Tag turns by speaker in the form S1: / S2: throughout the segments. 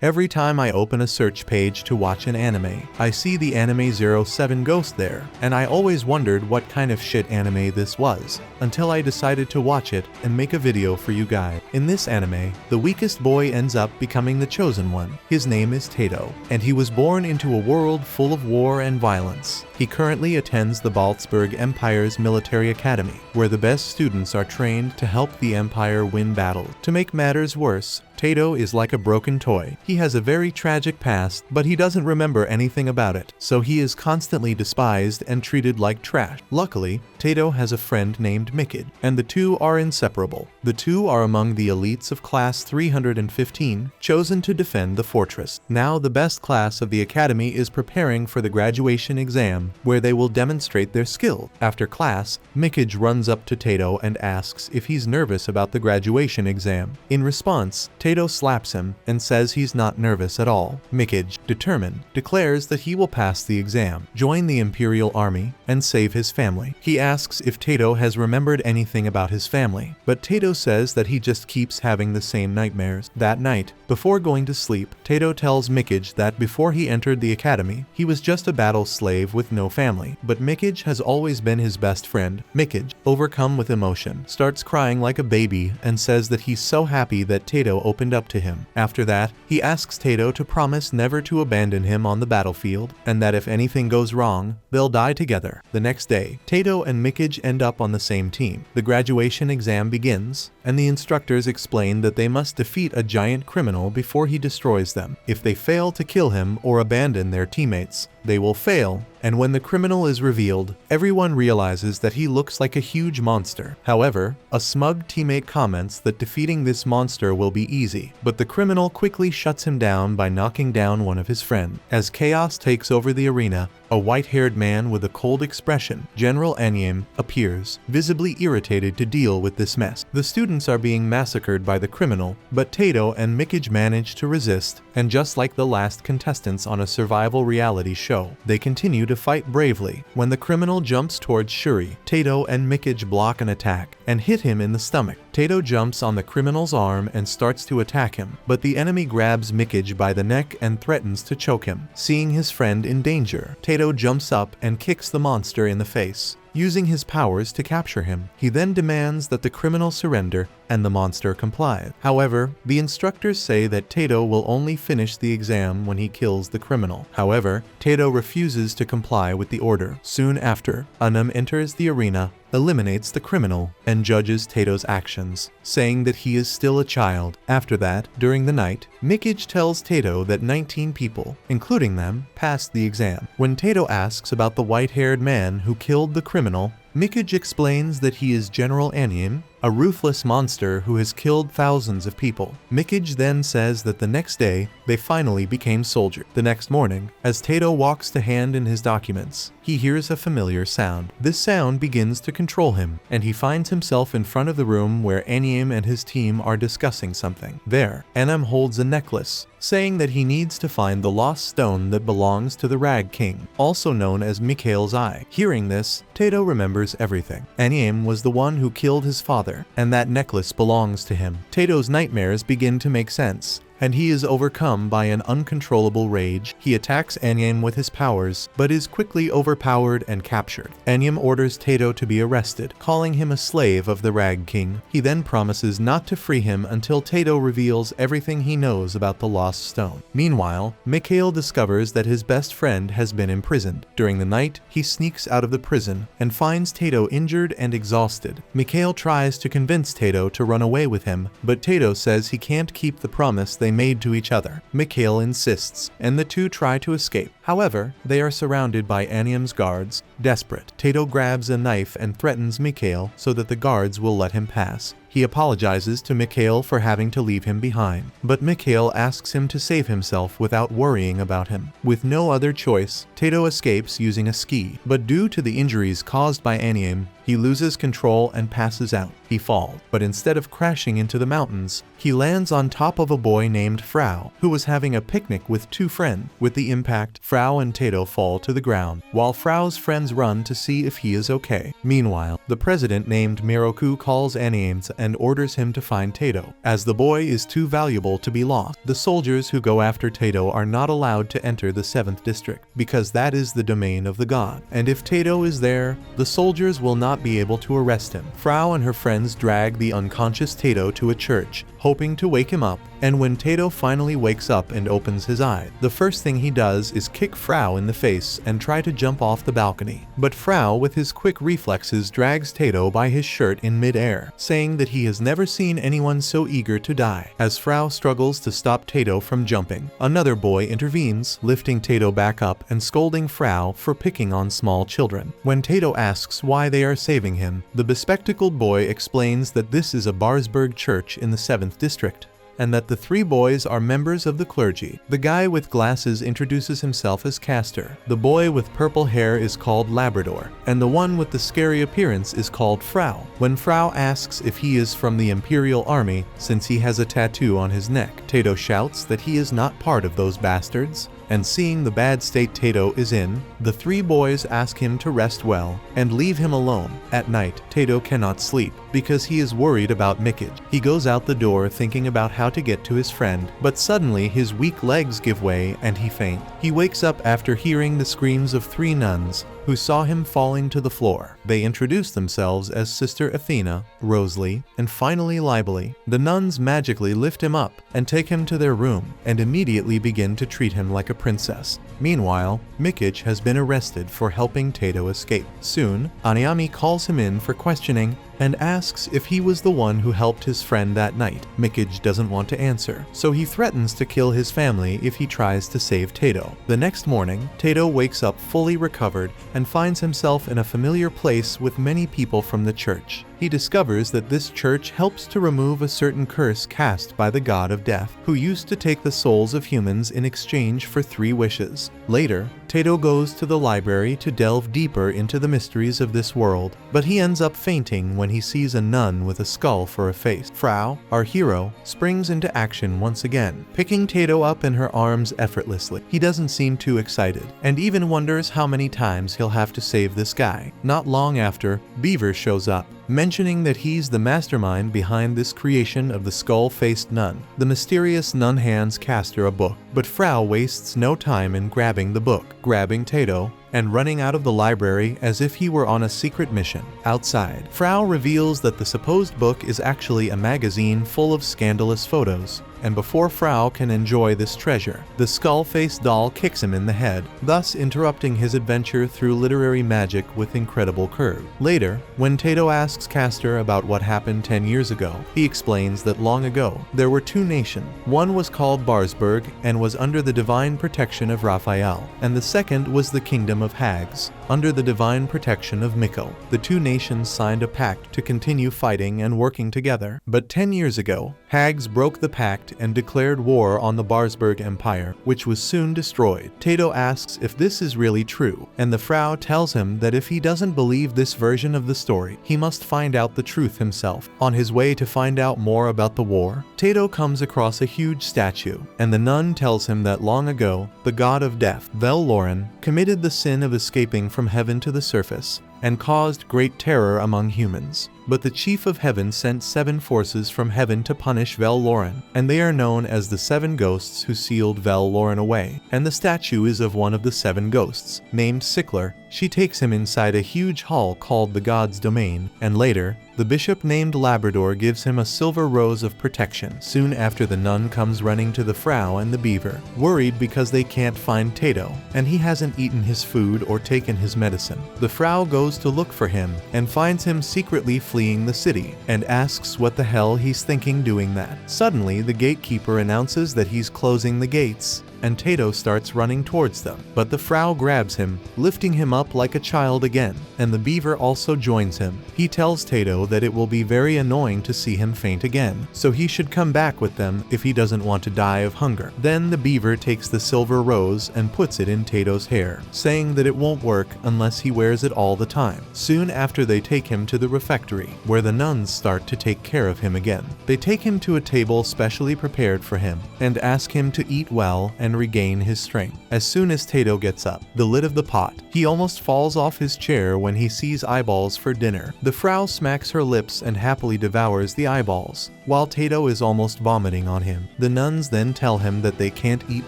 S1: Every time I open a search page to watch an anime, I see the anime 07 Ghost there, and I always wondered what kind of shit anime this was, until I decided to watch it and make a video for you guys. In this anime, the weakest boy ends up becoming the chosen one. His name is Tato, and he was born into a world full of war and violence. He currently attends the Baltzberg Empire's military academy, where the best students are trained to help the Empire win battles. To make matters worse, Tato is like a broken toy. He has a very tragic past, but he doesn't remember anything about it, so he is constantly despised and treated like trash. Luckily, Tato has a friend named Mikage, and the two are inseparable. The two are among the elites of class 315, chosen to defend the fortress. Now the best class of the academy is preparing for the graduation exam, where they will demonstrate their skill. After class, Mikage runs up to Tato and asks if he's nervous about the graduation exam. In response, Tato slaps him and says he's not nervous at all. Mikage, determined, declares that he will pass the exam, join the Imperial Army, and save his family. He asks if Tato has remembered anything about his family, but Tato says that he just keeps having the same nightmares. That night, before going to sleep, Tato tells Mikage that before he entered the academy, he was just a battle slave with no family, but Mikage has always been his best friend. Mikage, overcome with emotion, starts crying like a baby and says that he's so happy that Tato opened up to him. After that, he asks Tato to promise never to abandon him on the battlefield, and that if anything goes wrong, they'll die together. The next day, Tato and Mikage end up on the same team. The graduation exam begins, and the instructors explain that they must defeat a giant criminal before he destroys them. If they fail to kill him or abandon their teammates, they will fail, and when the criminal is revealed, everyone realizes that he looks like a huge monster. However, a smug teammate comments that defeating this monster will be easy, but the criminal quickly shuts him down by knocking down one of his friends. As chaos takes over the arena, a white-haired man with a cold expression, General Anyame, appears, visibly irritated to deal with this mess. The students are being massacred by the criminal, but Tato and Mikage manage to resist, and just like the last contestants on a survival reality show, they continue to fight bravely. When the criminal jumps towards Shuri, Tato and Mikage block an attack and hit him in the stomach. Tato jumps on the criminal's arm and starts to attack him, but the enemy grabs Mikage by the neck and threatens to choke him. Seeing his friend in danger, Tato jumps up and kicks the monster in the face, using his powers to capture him. He then demands that the criminal surrender, and the monster complies. However, the instructors say that Tato will only finish the exam when he kills the criminal. However, Tato refuses to comply with the order. Soon after, Anyame enters the arena, eliminates the criminal, and judges Tato's actions, saying that he is still a child. After that, during the night, Mikage tells Tato that 19 people, including them, passed the exam. When Tato asks about the white-haired man who killed the criminal, Mikage explains that he is General Anyame, a ruthless monster who has killed thousands of people. Mikage then says that the next day, they finally became soldiers. The next morning, as Tato walks to hand in his documents, he hears a familiar sound. This sound begins to control him, and he finds himself in front of the room where Anyame and his team are discussing something. There, Anyame holds a necklace, saying that he needs to find the lost stone that belongs to the Rag King, also known as Mikhail's Eye. Hearing this, Tato remembers everything. Anyame was the one who killed his father, and that necklace belongs to him. Tato's nightmares begin to make sense, and he is overcome by an uncontrollable rage. He attacks Anyame with his powers, but is quickly overpowered and captured. Anyame orders Tato to be arrested, calling him a slave of the Rag King. He then promises not to free him until Tato reveals everything he knows about the lost stone. Meanwhile, Mikhail discovers that his best friend has been imprisoned. During the night, he sneaks out of the prison and finds Tato injured and exhausted. Mikhail tries to convince Tato to run away with him, but Tato says he can't keep the promise they made to each other. Mikhail insists, and the two try to escape. However, they are surrounded by Anyame's guards. Desperate, Tato grabs a knife and threatens Mikhail so that the guards will let him pass. He apologizes to Mikhail for having to leave him behind, but Mikhail asks him to save himself without worrying about him. With no other choice, Tato escapes using a ski, but due to the injuries caused by Anyame, he loses control and passes out. He falls, but instead of crashing into the mountains, he lands on top of a boy named Frau, who was having a picnic with two friends. With the impact, Frau and Tato fall to the ground, while Frau's friends run to see if he is okay. Meanwhile, the president named Miroku calls Anyame and orders him to find Tato, as the boy is too valuable to be lost. The soldiers who go after Tato are not allowed to enter the 7th district, because that is the domain of the god, and if Tato is there, the soldiers will not be able to arrest him. Frau and her friends drag the unconscious Tato to a church, hoping to wake him up, and when Tato finally wakes up and opens his eye, the first thing he does is kick Frau in the face and try to jump off the balcony. But Frau, with his quick reflexes, drags Tato by his shirt in mid-air, saying that he has never seen anyone so eager to die. As Frau struggles to stop Tato from jumping, another boy intervenes, lifting Tato back up and scolding Frau for picking on small children. When Tato asks why they are saving him, the bespectacled boy explains that this is a Barsberg church in the 7th district, and that the 3 boys are members of the clergy. The guy with glasses introduces himself as Castor, the boy with purple hair is called Labrador, and the one with the scary appearance is called Frau. When Frau asks if he is from the Imperial Army, since he has a tattoo on his neck, Tato shouts that he is not part of those bastards, and seeing the bad state Tato is in, the 3 boys ask him to rest well and leave him alone. At night, Tato cannot sleep because he is worried about Mikage. He goes out the door thinking about how to get to his friend, but suddenly his weak legs give way and he faints. He wakes up after hearing the screams of 3 nuns who saw him falling to the floor. They introduce themselves as Sister Athena, Rosalie, and finally Libely. The nuns magically lift him up and take him to their room and immediately begin to treat him like a princess. Meanwhile, Mikage has been arrested for helping Tato escape. Soon, Aniami calls him in for questioning and asks if he was the one who helped his friend that night. Mikage doesn't want to answer, so he threatens to kill his family if he tries to save Tato. The next morning, Tato wakes up fully recovered and finds himself in a familiar place with many people from the church. He discovers that this church helps to remove a certain curse cast by the god of death, who used to take the souls of humans in exchange for 3 wishes. Later, Tato goes to the library to delve deeper into the mysteries of this world, but he ends up fainting when he sees a nun with a skull for a face. Frau, our hero, springs into action once again, picking Tato up in her arms effortlessly. He doesn't seem too excited, and even wonders how many times he'll have to save this guy. Not long after, Beaver shows up, mentioning that he's the mastermind behind this creation of the skull-faced nun. The mysterious nun hands Castor a book, but Frau wastes no time in grabbing the book, grabbing Tato, and running out of the library as if he were on a secret mission. Outside, Frau reveals that the supposed book is actually a magazine full of scandalous photos, and before Frau can enjoy this treasure, the skull-faced doll kicks him in the head, thus interrupting his adventure through literary magic with incredible curve. Later, when Tato asks Castor about what happened 10 years ago, he explains that long ago, there were 2 nations. One was called Barsberg and was under the divine protection of Raphael, and the second was the kingdom of Hags, under the divine protection of Mikko. The 2 nations signed a pact to continue fighting and working together, but 10 years ago, Hags broke the pact and declared war on the Barsberg Empire, which was soon destroyed. Tato asks if this is really true, and the Frau tells him that if he doesn't believe this version of the story, he must find out the truth himself. On his way to find out more about the war, Tato comes across a huge statue, and the nun tells him that long ago, the god of death, Vel-Loren, committed the sin of escaping from heaven to the surface and caused great terror among humans. But the chief of heaven sent 7 forces from heaven to punish Vel-Loren, and they are known as the 7 ghosts who sealed Vel-Loren away. And the statue is of one of the 7 ghosts, named Sickler. She takes him inside a huge hall called the God's Domain, and later, the bishop named Labrador gives him a silver rose of protection. Soon after, the nun comes running to the Frau and the beaver, worried because they can't find Tato, and he hasn't eaten his food or taken his medicine. The Frau goes to look for him and finds him secretly fleeing the city, and asks what the hell he's thinking doing that. Suddenly, the gatekeeper announces that he's closing the gates, and Tato starts running towards them. But the Frau grabs him, lifting him up like a child again, and the beaver also joins him. He tells Tato that it will be very annoying to see him faint again, so he should come back with them if he doesn't want to die of hunger. Then the beaver takes the silver rose and puts it in Tato's hair, saying that it won't work unless he wears it all the time. Soon after, they take him to the refectory, where the nuns start to take care of him again. They take him to a table specially prepared for him, and ask him to eat well and and regain his strength. As soon as Tato gets up, the lid of the pot, he almost falls off his chair when he sees eyeballs for dinner. The Frau smacks her lips and happily devours the eyeballs, while Tato is almost vomiting on him. The nuns then tell him that they can't eat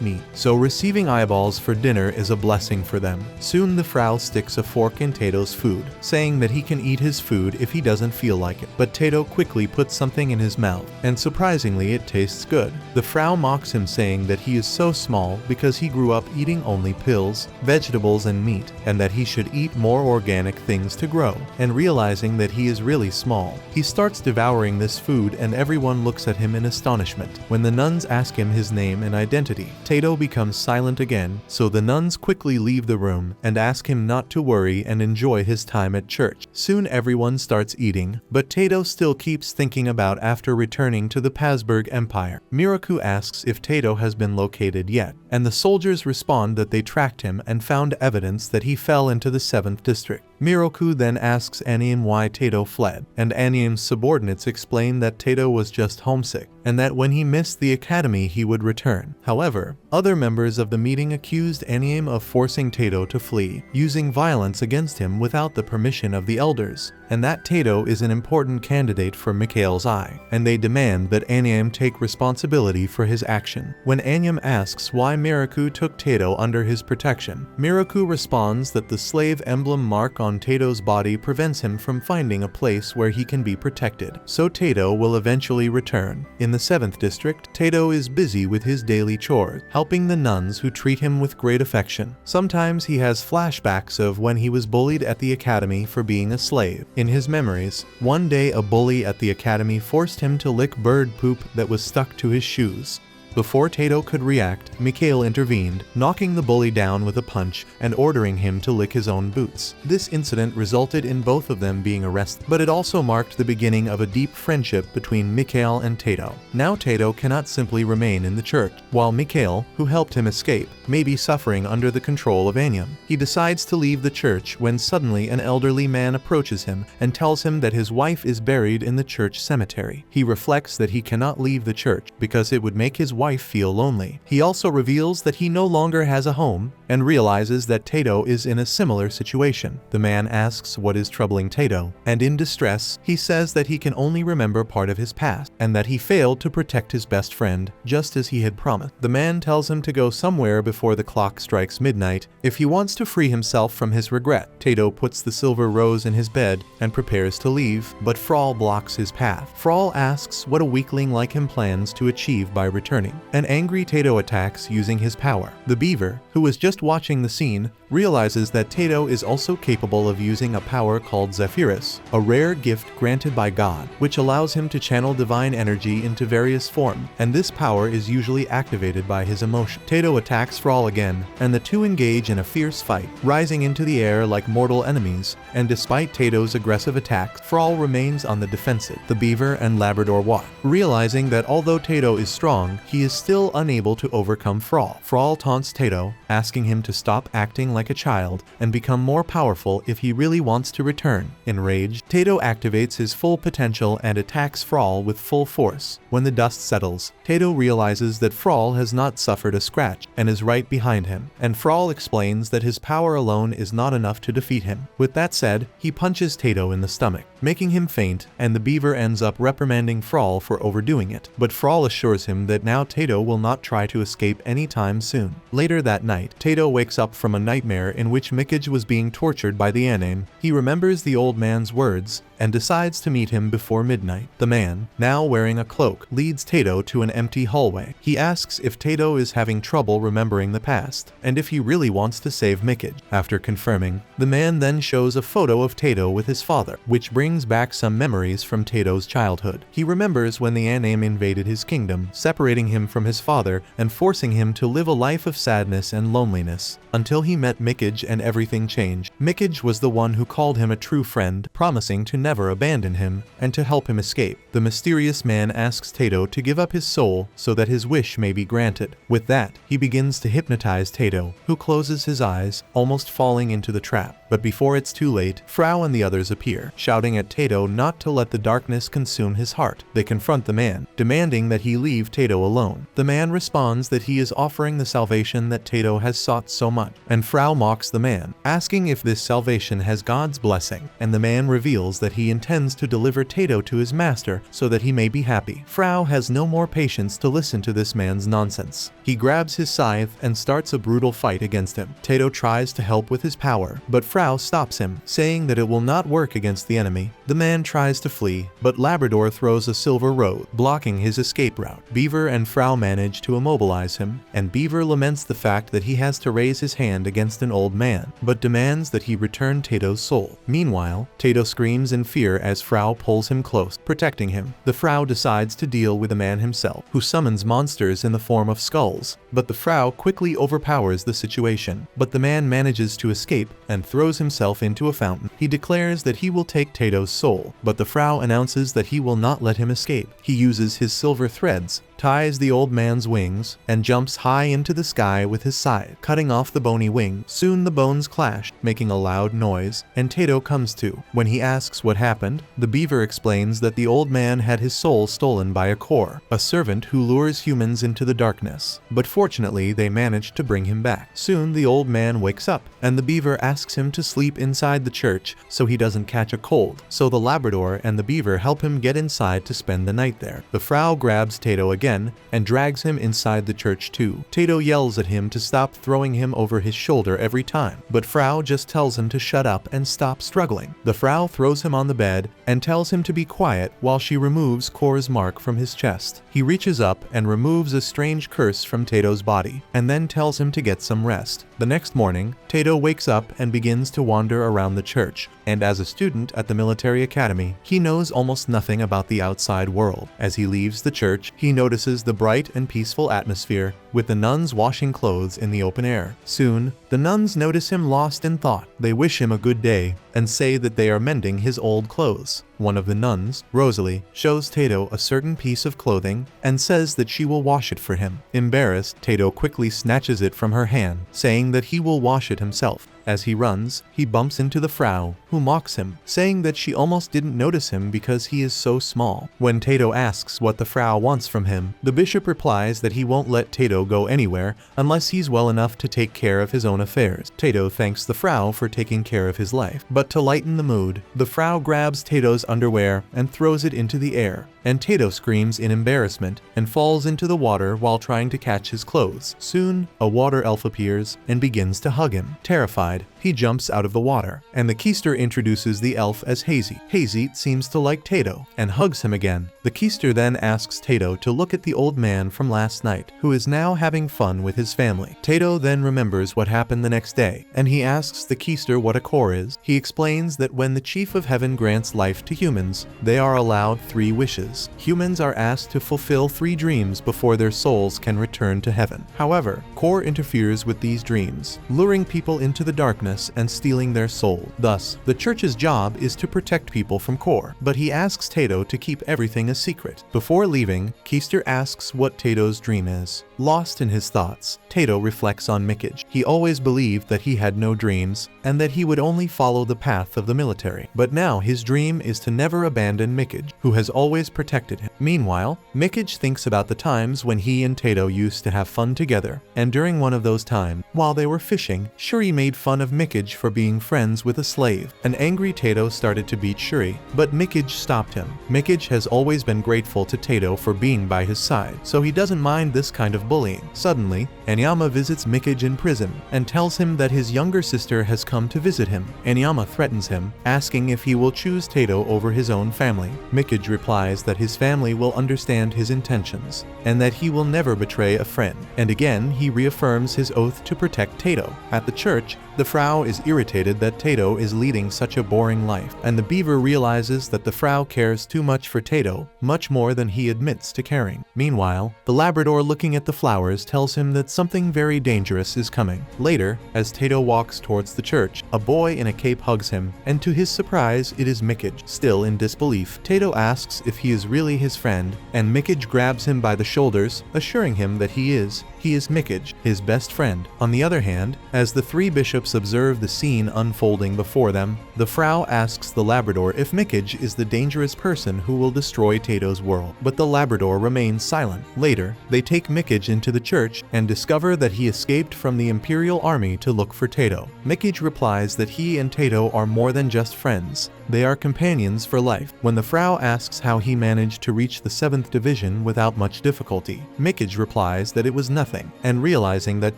S1: meat, so receiving eyeballs for dinner is a blessing for them. Soon the Frau sticks a fork in Tato's food, saying that he can eat his food if he doesn't feel like it. But Tato quickly puts something in his mouth, and surprisingly it tastes good. The Frau mocks him, saying that he is so small because he grew up eating only pills, vegetables and meat, and that he should eat more organic things to grow. And realizing that he is really small, he starts devouring this food and everyone looks at him in astonishment. When the nuns ask him his name and identity, Tato becomes silent again, so the nuns quickly leave the room and ask him not to worry and enjoy his time at church. Soon everyone starts eating, but Tato still keeps thinking about after returning to the Pasburg Empire. Miraku asks if Tato has been located yet, and the soldiers respond that they tracked him and found evidence that he fell into the 7th district. Miroku then asks Aniem why Tato fled, and Anim's subordinates explain that Tato was just homesick, and that when he missed the academy he would return. However, other members of the meeting accused Aniem of forcing Tato to flee, using violence against him without the permission of the elders, and that Tato is an important candidate for Mikhail's eye, and they demand that Aniem take responsibility for his action. When Aniem asks why Miraku took Tato under his protection, Miraku responds that the slave emblem mark on Tato's body prevents him from finding a place where he can be protected, so Tato will eventually return. In the 7th district, Tato is busy with his daily chores, helping the nuns who treat him with great affection. Sometimes he has flashbacks of when he was bullied at the academy for being a slave. In his memories, one day a bully at the academy forced him to lick bird poop that was stuck to his shoes. Before Tato could react, Mikhail intervened, knocking the bully down with a punch and ordering him to lick his own boots. This incident resulted in both of them being arrested, but it also marked the beginning of a deep friendship between Mikhail and Tato. Now Tato cannot simply remain in the church, while Mikhail, who helped him escape, may be suffering under the control of Aniem. He decides to leave the church when suddenly an elderly man approaches him and tells him that his wife is buried in the church cemetery. He reflects that he cannot leave the church because it would make his wife feel lonely. He also reveals that he no longer has a home and realizes that Tato is in a similar situation. The man asks what is troubling Tato, and in distress, he says that he can only remember part of his past and that he failed to protect his best friend just as he had promised. The man tells him to go somewhere before the clock strikes midnight if he wants to free himself from his regret. Tato puts the silver rose in his bed and prepares to leave, but Frau blocks his path. Frau asks what a weakling like him plans to achieve by returning. An angry Tato attacks using his power. The beaver, who was just watching the scene, realizes that Tato is also capable of using a power called Zephyrus, a rare gift granted by God, which allows him to channel divine energy into various forms, and this power is usually activated by his emotion. Tato attacks Frau again, and the two engage in a fierce fight, rising into the air like mortal enemies, and despite Tato's aggressive attacks, Frau remains on the defensive. The beaver and Labrador watch, realizing that although Tato is strong, he is still unable to overcome Frau. Frau taunts Tato, asking him to stop acting like a child and become more powerful if he really wants to return. Enraged, Tato activates his full potential and attacks Frau with full force. When the dust settles, Tato realizes that Frau has not suffered a scratch and is right behind him, and Frau explains that his power alone is not enough to defeat him. With that said, he punches Tato in the stomach, making him faint, and the beaver ends up reprimanding Frau for overdoing it. But Frau assures him that now Tato will not try to escape anytime soon. Later that night, Tato wakes up from a nightmare in which Mikage was being tortured by the Aniem. He remembers the old man's words and decides to meet him before midnight. The man, now wearing a cloak, leads Tato to an empty hallway. He asks if Tato is having trouble remembering the past, and if he really wants to save Mikage. After confirming, the man then shows a photo of Tato with his father, which brings back some memories from Tato's childhood. He remembers when the Aniem invaded his kingdom, separating him from his father and forcing him to live a life of sadness and loneliness, until he met Mikage and everything changed. Mikage was the one who called him a true friend, promising to never abandon him and to help him escape. The mysterious man asks Tato to give up his soul so that his wish may be granted. With that, he begins to hypnotize Tato, who closes his eyes, almost falling into the trap. But before it's too late, Frau and the others appear, shouting at Tato not to let the darkness consume his heart. They confront the man, demanding that he leave Tato alone. The man responds that he is offering the salvation that Tato has sought so much, and Frau mocks the man, asking if this salvation has God's blessing, and the man reveals that he intends to deliver Tato to his master so that he may be happy. Frau has no more patience to listen to this man's nonsense. He grabs his scythe and starts a brutal fight against him. Tato tries to help with his power, but Frau stops him, saying that it will not work against the enemy. The man tries to flee, but Labrador throws a silver road, blocking his escape route. Beaver and Frau manage to immobilize him, and Beaver laments the fact that he has to raise his hand against an old man, but demands that he return Tato's soul. Meanwhile, Tato screams in fear as Frau pulls him close, protecting him. The Frau decides to deal with the man himself, who summons monsters in the form of skulls, but the Frau quickly overpowers the situation. But the man manages to escape and throws himself into a fountain. He declares that he will take Tato's soul, but the Frau announces that he will not let him escape. He uses his silver threads, ties the old man's wings, and jumps high into the sky with his scythe, cutting off the bony wing. Soon the bones clash, making a loud noise, and Tato comes to. When he asks what happened, the beaver explains that the old man had his soul stolen by a Kor, a servant who lures humans into the darkness. But fortunately, they managed to bring him back. Soon the old man wakes up, and the beaver asks him to sleep inside the church so he doesn't catch a cold. So the Labrador and the beaver help him get inside to spend the night there. The Frau grabs Tato again and drags him inside the church too. Tato yells at him to stop throwing him over his shoulder every time, but Frau just tells him to shut up and stop struggling. The Frau throws him on the bed and tells him to be quiet while she removes Kor's mark from his chest. He reaches up and removes a strange curse from Tato's body, and then tells him to get some rest. The next morning, Tato wakes up and begins to wander around the church, and as a student at the military academy, he knows almost nothing about the outside world. As he leaves the church, he notices the bright and peaceful atmosphere, with the nuns washing clothes in the open air. Soon, the nuns notice him lost in thought. They wish him a good day and say that they are mending his old clothes. One of the nuns, Rosalie, shows Tato a certain piece of clothing and says that she will wash it for him. Embarrassed, Tato quickly snatches it from her hand, saying that he will wash it himself. As he runs, he bumps into the Frau, who mocks him, saying that she almost didn't notice him because he is so small. When Tato asks what the Frau wants from him, the bishop replies that he won't let Tato go anywhere unless he's well enough to take care of his own affairs. Tato thanks the Frau for taking care of his life, but to lighten the mood, the Frau grabs Tato's underwear and throws it into the air, and Tato screams in embarrassment and falls into the water while trying to catch his clothes. Soon, a water elf appears and begins to hug him. Terrified, he jumps out of the water, and the keister introduces the elf as Hazy. Hazy seems to like Tato and hugs him again. The keister then asks Tato to look at the old man from last night, who is now having fun with his family. Tato then remembers what happened the next day, and he asks the keister what a Kor is. He explains that when the Chief of Heaven grants life to humans, they are allowed 3 wishes. Humans are asked to fulfill 3 dreams before their souls can return to heaven. However, Kor interferes with these dreams, luring people into the darkness and stealing their soul. Thus, the church's job is to protect people from Kor, but he asks Tato to keep everything a secret. Before leaving, Keister asks what Tato's dream is. Lost in his thoughts, Tato reflects on Mikage. He always believed that he had no dreams and that he would only follow the path of the military. But now his dream is to never abandon Mikage, who has always protected him. Meanwhile, Mikage thinks about the times when he and Tato used to have fun together, and during one of those times, while they were fishing, Shuri made fun of Mikage for being friends with a slave. An angry Tato started to beat Shuri, but Mikage stopped him. Mikage has always been grateful to Tato for being by his side, so he doesn't mind this kind of bullying. Suddenly, Anyama visits Mikage in prison and tells him that his younger sister has come to visit him. Anyama threatens him, asking if he will choose Tato over his own family. Mikage replies that his family will understand his intentions, and that he will never betray a friend. And again, he reaffirms his oath to protect Tato. At the church, the Frau is irritated that Tato is leading such a boring life, and the beaver realizes that the Frau cares too much for Tato, much more than he admits to caring. Meanwhile, the Labrador, looking at the flowers tells him that something very dangerous is coming. Later, as Tato walks towards the church, a boy in a cape hugs him, and to his surprise, it is Mikage. Still in disbelief, Tato asks if he is really his friend, and Mikage grabs him by the shoulders, assuring him that he is Mikage, his best friend. On the other hand, as the three bishops observe the scene unfolding before them, the Frau asks the Labrador if Mikage is the dangerous person who will destroy Tato's world, but the Labrador remains silent. Later, they take Mikage into the church and discover that he escaped from the Imperial Army to look for Tato. Mikage replies that he and Tato are more than just friends. They are companions for life. When the Frau asks how he managed to reach the 7th Division without much difficulty, Mikage replies that it was nothing, and realizing that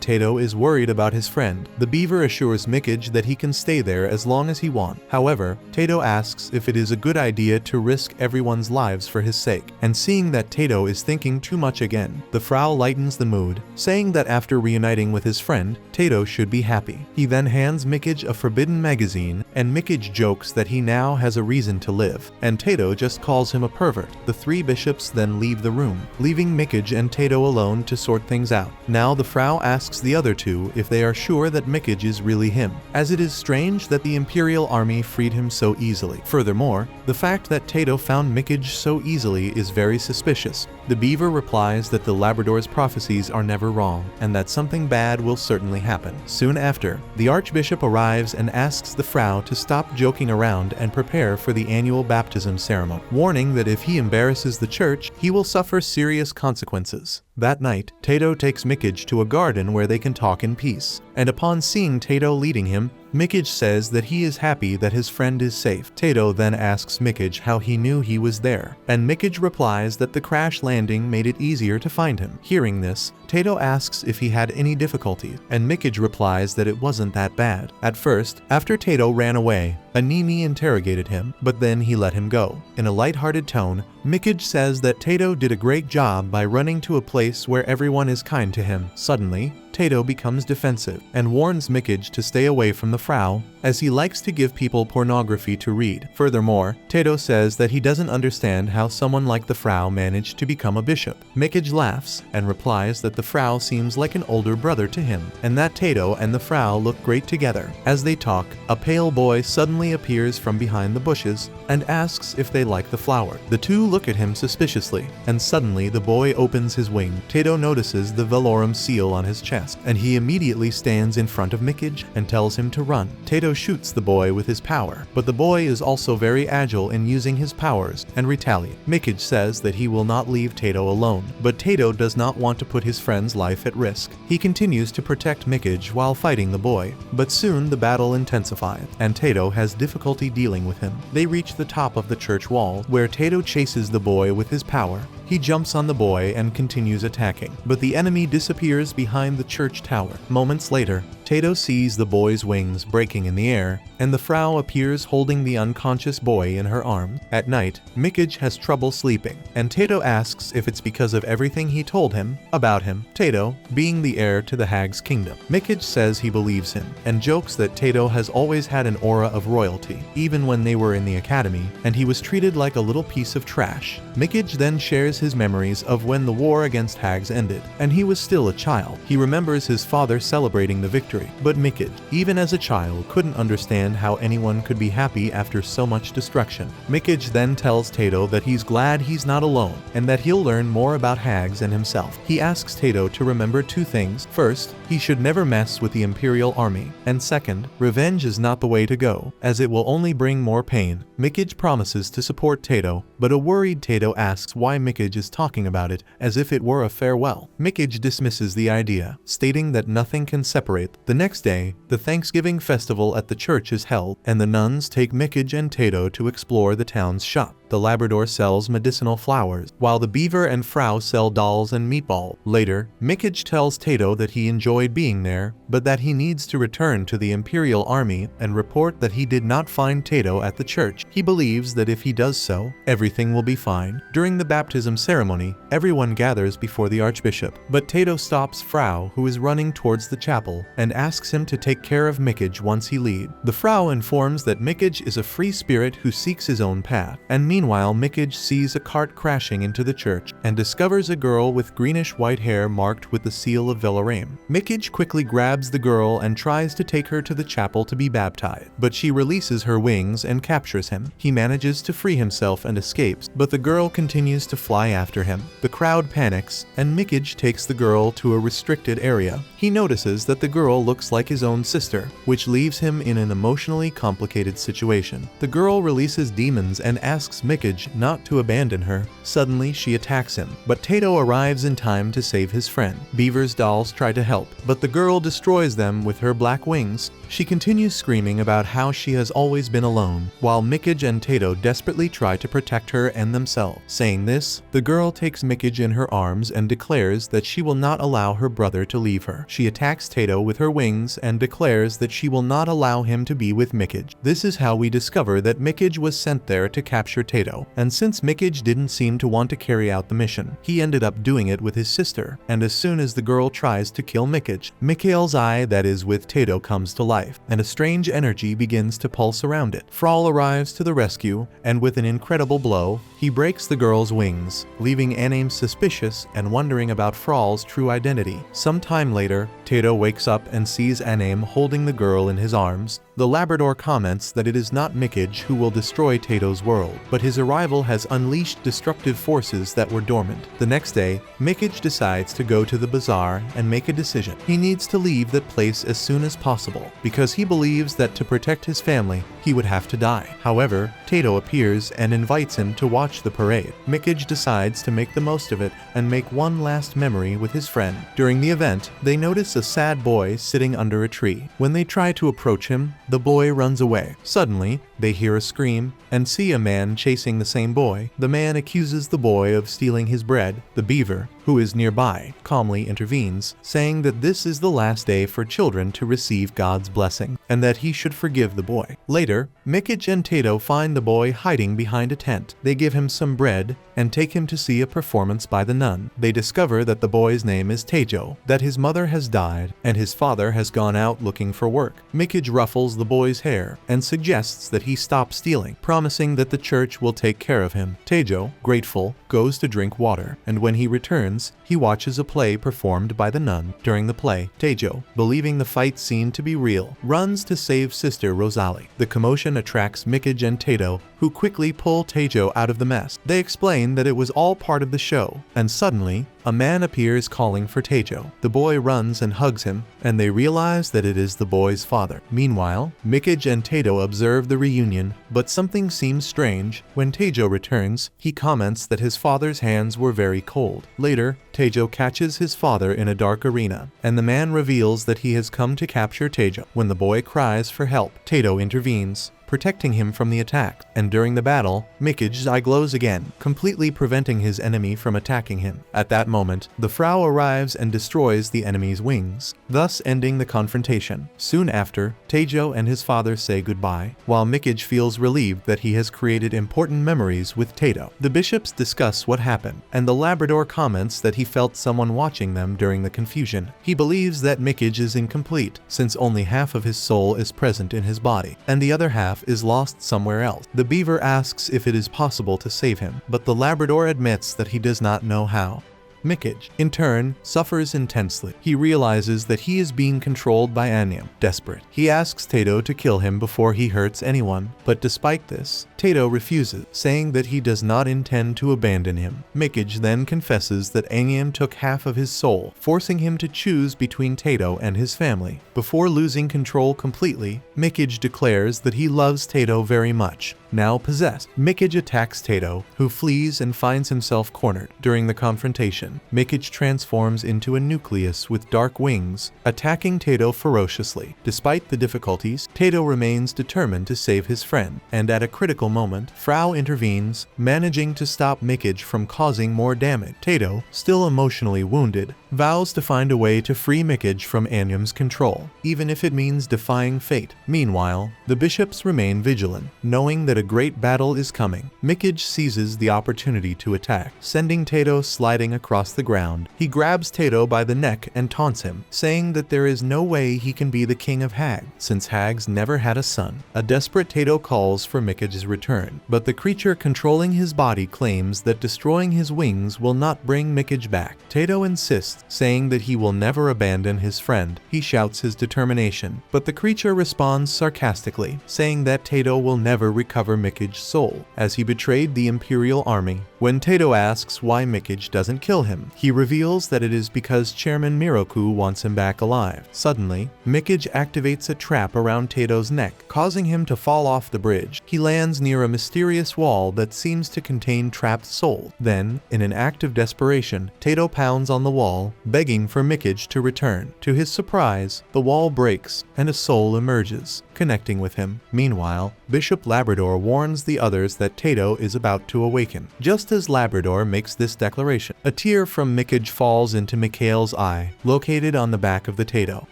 S1: Tato is worried about his friend, the beaver assures Mikage that he can stay there as long as he wants. However, Tato asks if it is a good idea to risk everyone's lives for his sake, and seeing that Tato is thinking too much again, the Frau lightens the mood, saying that after reuniting with his friend, Tato should be happy. He then hands Mikage a forbidden magazine, and Mikage jokes that he now has a reason to live, and Tato just calls him a pervert. The three bishops then leave the room, leaving Mikage and Tato alone to sort things out. Now the Frau asks the other two if they are sure that Mikage is really him, as it is strange that the Imperial Army freed him so easily. Furthermore, the fact that Tato found Mikage so easily is very suspicious. The beaver replies that the Labrador's prophecies are never wrong, and that something bad will certainly happen. Soon after, the Archbishop arrives and asks the Frau to stop joking around and prepare for the annual baptism ceremony, warning that if he embarrasses the church, he will suffer serious consequences. That night, Tato takes Mikage to a garden where they can talk in peace, and upon seeing Tato leading him, Mikage says that he is happy that his friend is safe. Tato then asks Mikage how he knew he was there, and Mikage replies that the crash landing made it easier to find him. Hearing this, Tato asks if he had any difficulty, and Mikage replies that it wasn't that bad. At first, after Tato ran away, Anime interrogated him, but then he let him go. In a lighthearted tone, Mikage says that Tato did a great job by running to a place where everyone is kind to him. Suddenly, Tato becomes defensive and warns Mikage to stay away from the Frau, as he likes to give people pornography to read. Furthermore, Tato says that he doesn't understand how someone like the Frau managed to become a bishop. Mikage laughs and replies that the Frau seems like an older brother to him, and that Tato and the Frau look great together. As they talk, a pale boy suddenly appears from behind the bushes and asks if they like the flower. The two look at him suspiciously, and suddenly the boy opens his wing. Tato notices the Velorum seal on his chest, and he immediately stands in front of Mikage and tells him to run. Tato shoots the boy with his power, but the boy is also very agile in using his powers and retaliates. Mikage says that he will not leave Tato alone, but Tato does not want to put his friend's life at risk. He continues to protect Mikage while fighting the boy, but soon the battle intensifies, and Tato has difficulty dealing with him. They reach the top of the church wall, where Tato chases the boy with his power. He jumps on the boy and continues attacking, but the enemy disappears behind the church tower. Moments later, Tato sees the boy's wings breaking in the air, and the Frau appears holding the unconscious boy in her arms. At night, Mikage has trouble sleeping, and Tato asks if it's because of everything he told him about him, Tato being the heir to the Hag's kingdom. Mikage says he believes him, and jokes that Tato has always had an aura of royalty, even when they were in the academy, and he was treated like a little piece of trash. Mikage then shares his memories of when the war against Hags ended, and he was still a child. He remembers his father celebrating the victory, but Mikage, even as a child, couldn't understand how anyone could be happy after so much destruction. Mikage then tells Tato that he's glad he's not alone, and that he'll learn more about Hags and himself. He asks Tato to remember two things. First, he should never mess with the Imperial Army, and second, revenge is not the way to go, as it will only bring more pain. Mikage promises to support Tato, but a worried Tato asks why Mikage is talking about it as if it were a farewell. Mikage dismisses the idea, stating that nothing can separate. The next day, the Thanksgiving festival at the church is held, and the nuns take Mikage and Tato to explore the town's shop. The Labrador sells medicinal flowers, while the beaver and Frau sell dolls and meatballs. Later, Mikage tells Tato that he enjoyed being there, but that he needs to return to the Imperial Army and report that he did not find Tato at the church. He believes that if he does so, everything will be fine. During the baptism ceremony, everyone gathers before the Archbishop, but Tato stops Frau, who is running towards the chapel, and asks him to take care of Mikage once he leaves. The Frau informs that Mikage is a free spirit who seeks his own path, and Meanwhile, Mikage sees a cart crashing into the church and discovers a girl with greenish-white hair marked with the seal of Velorame. Mikage quickly grabs the girl and tries to take her to the chapel to be baptized, but she releases her wings and captures him. He manages to free himself and escapes, but the girl continues to fly after him. The crowd panics, and Mikage takes the girl to a restricted area. He notices that the girl looks like his own sister, which leaves him in an emotionally complicated situation. The girl releases demons and asks Mikage not to abandon her. Suddenly, she attacks him, but Tato arrives in time to save his friend. Beaver's dolls try to help, but the girl destroys them with her black wings. She continues screaming about how she has always been alone, while Mikage and Tato desperately try to protect her and themselves. Saying this, the girl takes Mikage in her arms and declares that she will not allow her brother to leave her. She attacks Tato with her wings and declares that she will not allow him to be with Mikage. This is how we discover that Mikage was sent there to capture Tato, and since Mikage didn't seem to want to carry out the mission, he ended up doing it with his sister, and as soon as the girl tries to kill Mikage, Mikhail's eye that is with Tato comes to life, and a strange energy begins to pulse around it. Frawl arrives to the rescue, and with an incredible blow, he breaks the girl's wings, leaving Anime suspicious and wondering about Frawl's true identity. Some time later, Tato wakes up and sees Anime holding the girl in his arms. The Labrador comments that it is not Mikage who will destroy Tato's world, but his arrival has unleashed destructive forces that were dormant. The next day, Mikage decides to go to the bazaar and make a decision. He needs to leave that place as soon as possible, because he believes that to protect his family, he would have to die. However, Tato appears and invites him to watch the parade. Mikage decides to make the most of it and make one last memory with his friend. During the event, they notice a sad boy sitting under a tree. When they try to approach him, the boy runs away. Suddenly, they hear a scream and see a man chasing the same boy. The man accuses the boy of stealing his bread. The beaver, who is nearby, calmly intervenes, saying that this is the last day for children to receive God's blessing, and that he should forgive the boy. Later, Mikage and Tato find the boy hiding behind a tent. They give him some bread and take him to see a performance by the nun. They discover that the boy's name is Tejo, that his mother has died, and his father has gone out looking for work. Mikage ruffles the boy's hair and suggests that he stop stealing, promising that the church will take care of him. Tejo, grateful, goes to drink water, and when he returns, he watches a play performed by the nun. During the play, Tejo, believing the fight scene to be real, runs to save sister Rosalie. The commotion attracts Mikage and Tato, who quickly pull Tejo out of the mess. They explain that it was all part of the show, and suddenly, a man appears calling for Tejo. The boy runs and hugs him, and they realize that it is the boy's father. Meanwhile, Mikage and Tato observe the reunion, but something seems strange. When Tejo returns, he comments that his father's hands were very cold. Later, Tejo catches his father in a dark arena, and the man reveals that he has come to capture Tejo. When the boy cries for help, Tato intervenes, protecting him from the attack, and during the battle, Mikage's eye glows again, completely preventing his enemy from attacking him. At that moment, the Frau arrives and destroys the enemy's wings, thus ending the confrontation. Soon after, Tejo and his father say goodbye, while Mikage feels relieved that he has created important memories with Tato. The bishops discuss what happened, and the Labrador comments that he felt someone watching them during the confusion. He believes that Mikage is incomplete, since only half of his soul is present in his body, and the other half is lost somewhere else. The beaver asks if it is possible to save him, but the Labrador admits that he does not know how. Mikage, in turn, suffers intensely. He realizes that he is being controlled by Anyam. Desperate, he asks Tato to kill him before he hurts anyone, but despite this, Tato refuses, saying that he does not intend to abandon him. Mikage then confesses that Anyam took half of his soul, forcing him to choose between Tato and his family. Before losing control completely, Mikage declares that he loves Tato very much. Now possessed, Mikage attacks Tato, who flees and finds himself cornered. During the confrontation, Mikage transforms into a nucleus with dark wings, attacking Tato ferociously. Despite the difficulties, Tato remains determined to save his friend, and at a critical moment, Frau intervenes, managing to stop Mikage from causing more damage. Tato, still emotionally wounded, vows to find a way to free Mikage from Anium's control, even if it means defying fate. Meanwhile, the bishops remain vigilant, knowing that a great battle is coming. Mikage seizes the opportunity to attack, sending Tato sliding across the ground. He grabs Tato by the neck and taunts him, saying that there is no way he can be the king of Hag, since Hags never had a son. A desperate Tato calls for Mikage's return, but the creature controlling his body claims that destroying his wings will not bring Mikage back. Tato insists, saying that he will never abandon his friend. He shouts his determination, but the creature responds sarcastically, saying that Tato will never recover Mikage's soul, as he betrayed the Imperial Army. When Tato asks why Mikage doesn't kill him, he reveals that it is because Chairman Miroku wants him back alive. Suddenly, Mikage activates a trap around Tato's neck, causing him to fall off the bridge. He lands near a mysterious wall that seems to contain trapped souls. Then, in an act of desperation, Tato pounds on the wall, begging for Mikage to return. To his surprise, the wall breaks and a soul emerges, connecting with him. Meanwhile, Bishop Labrador warns the others that Tato is about to awaken. Just as Labrador makes this declaration, a tear from Mikage falls into Mikhail's eye, located on the back of the Tato,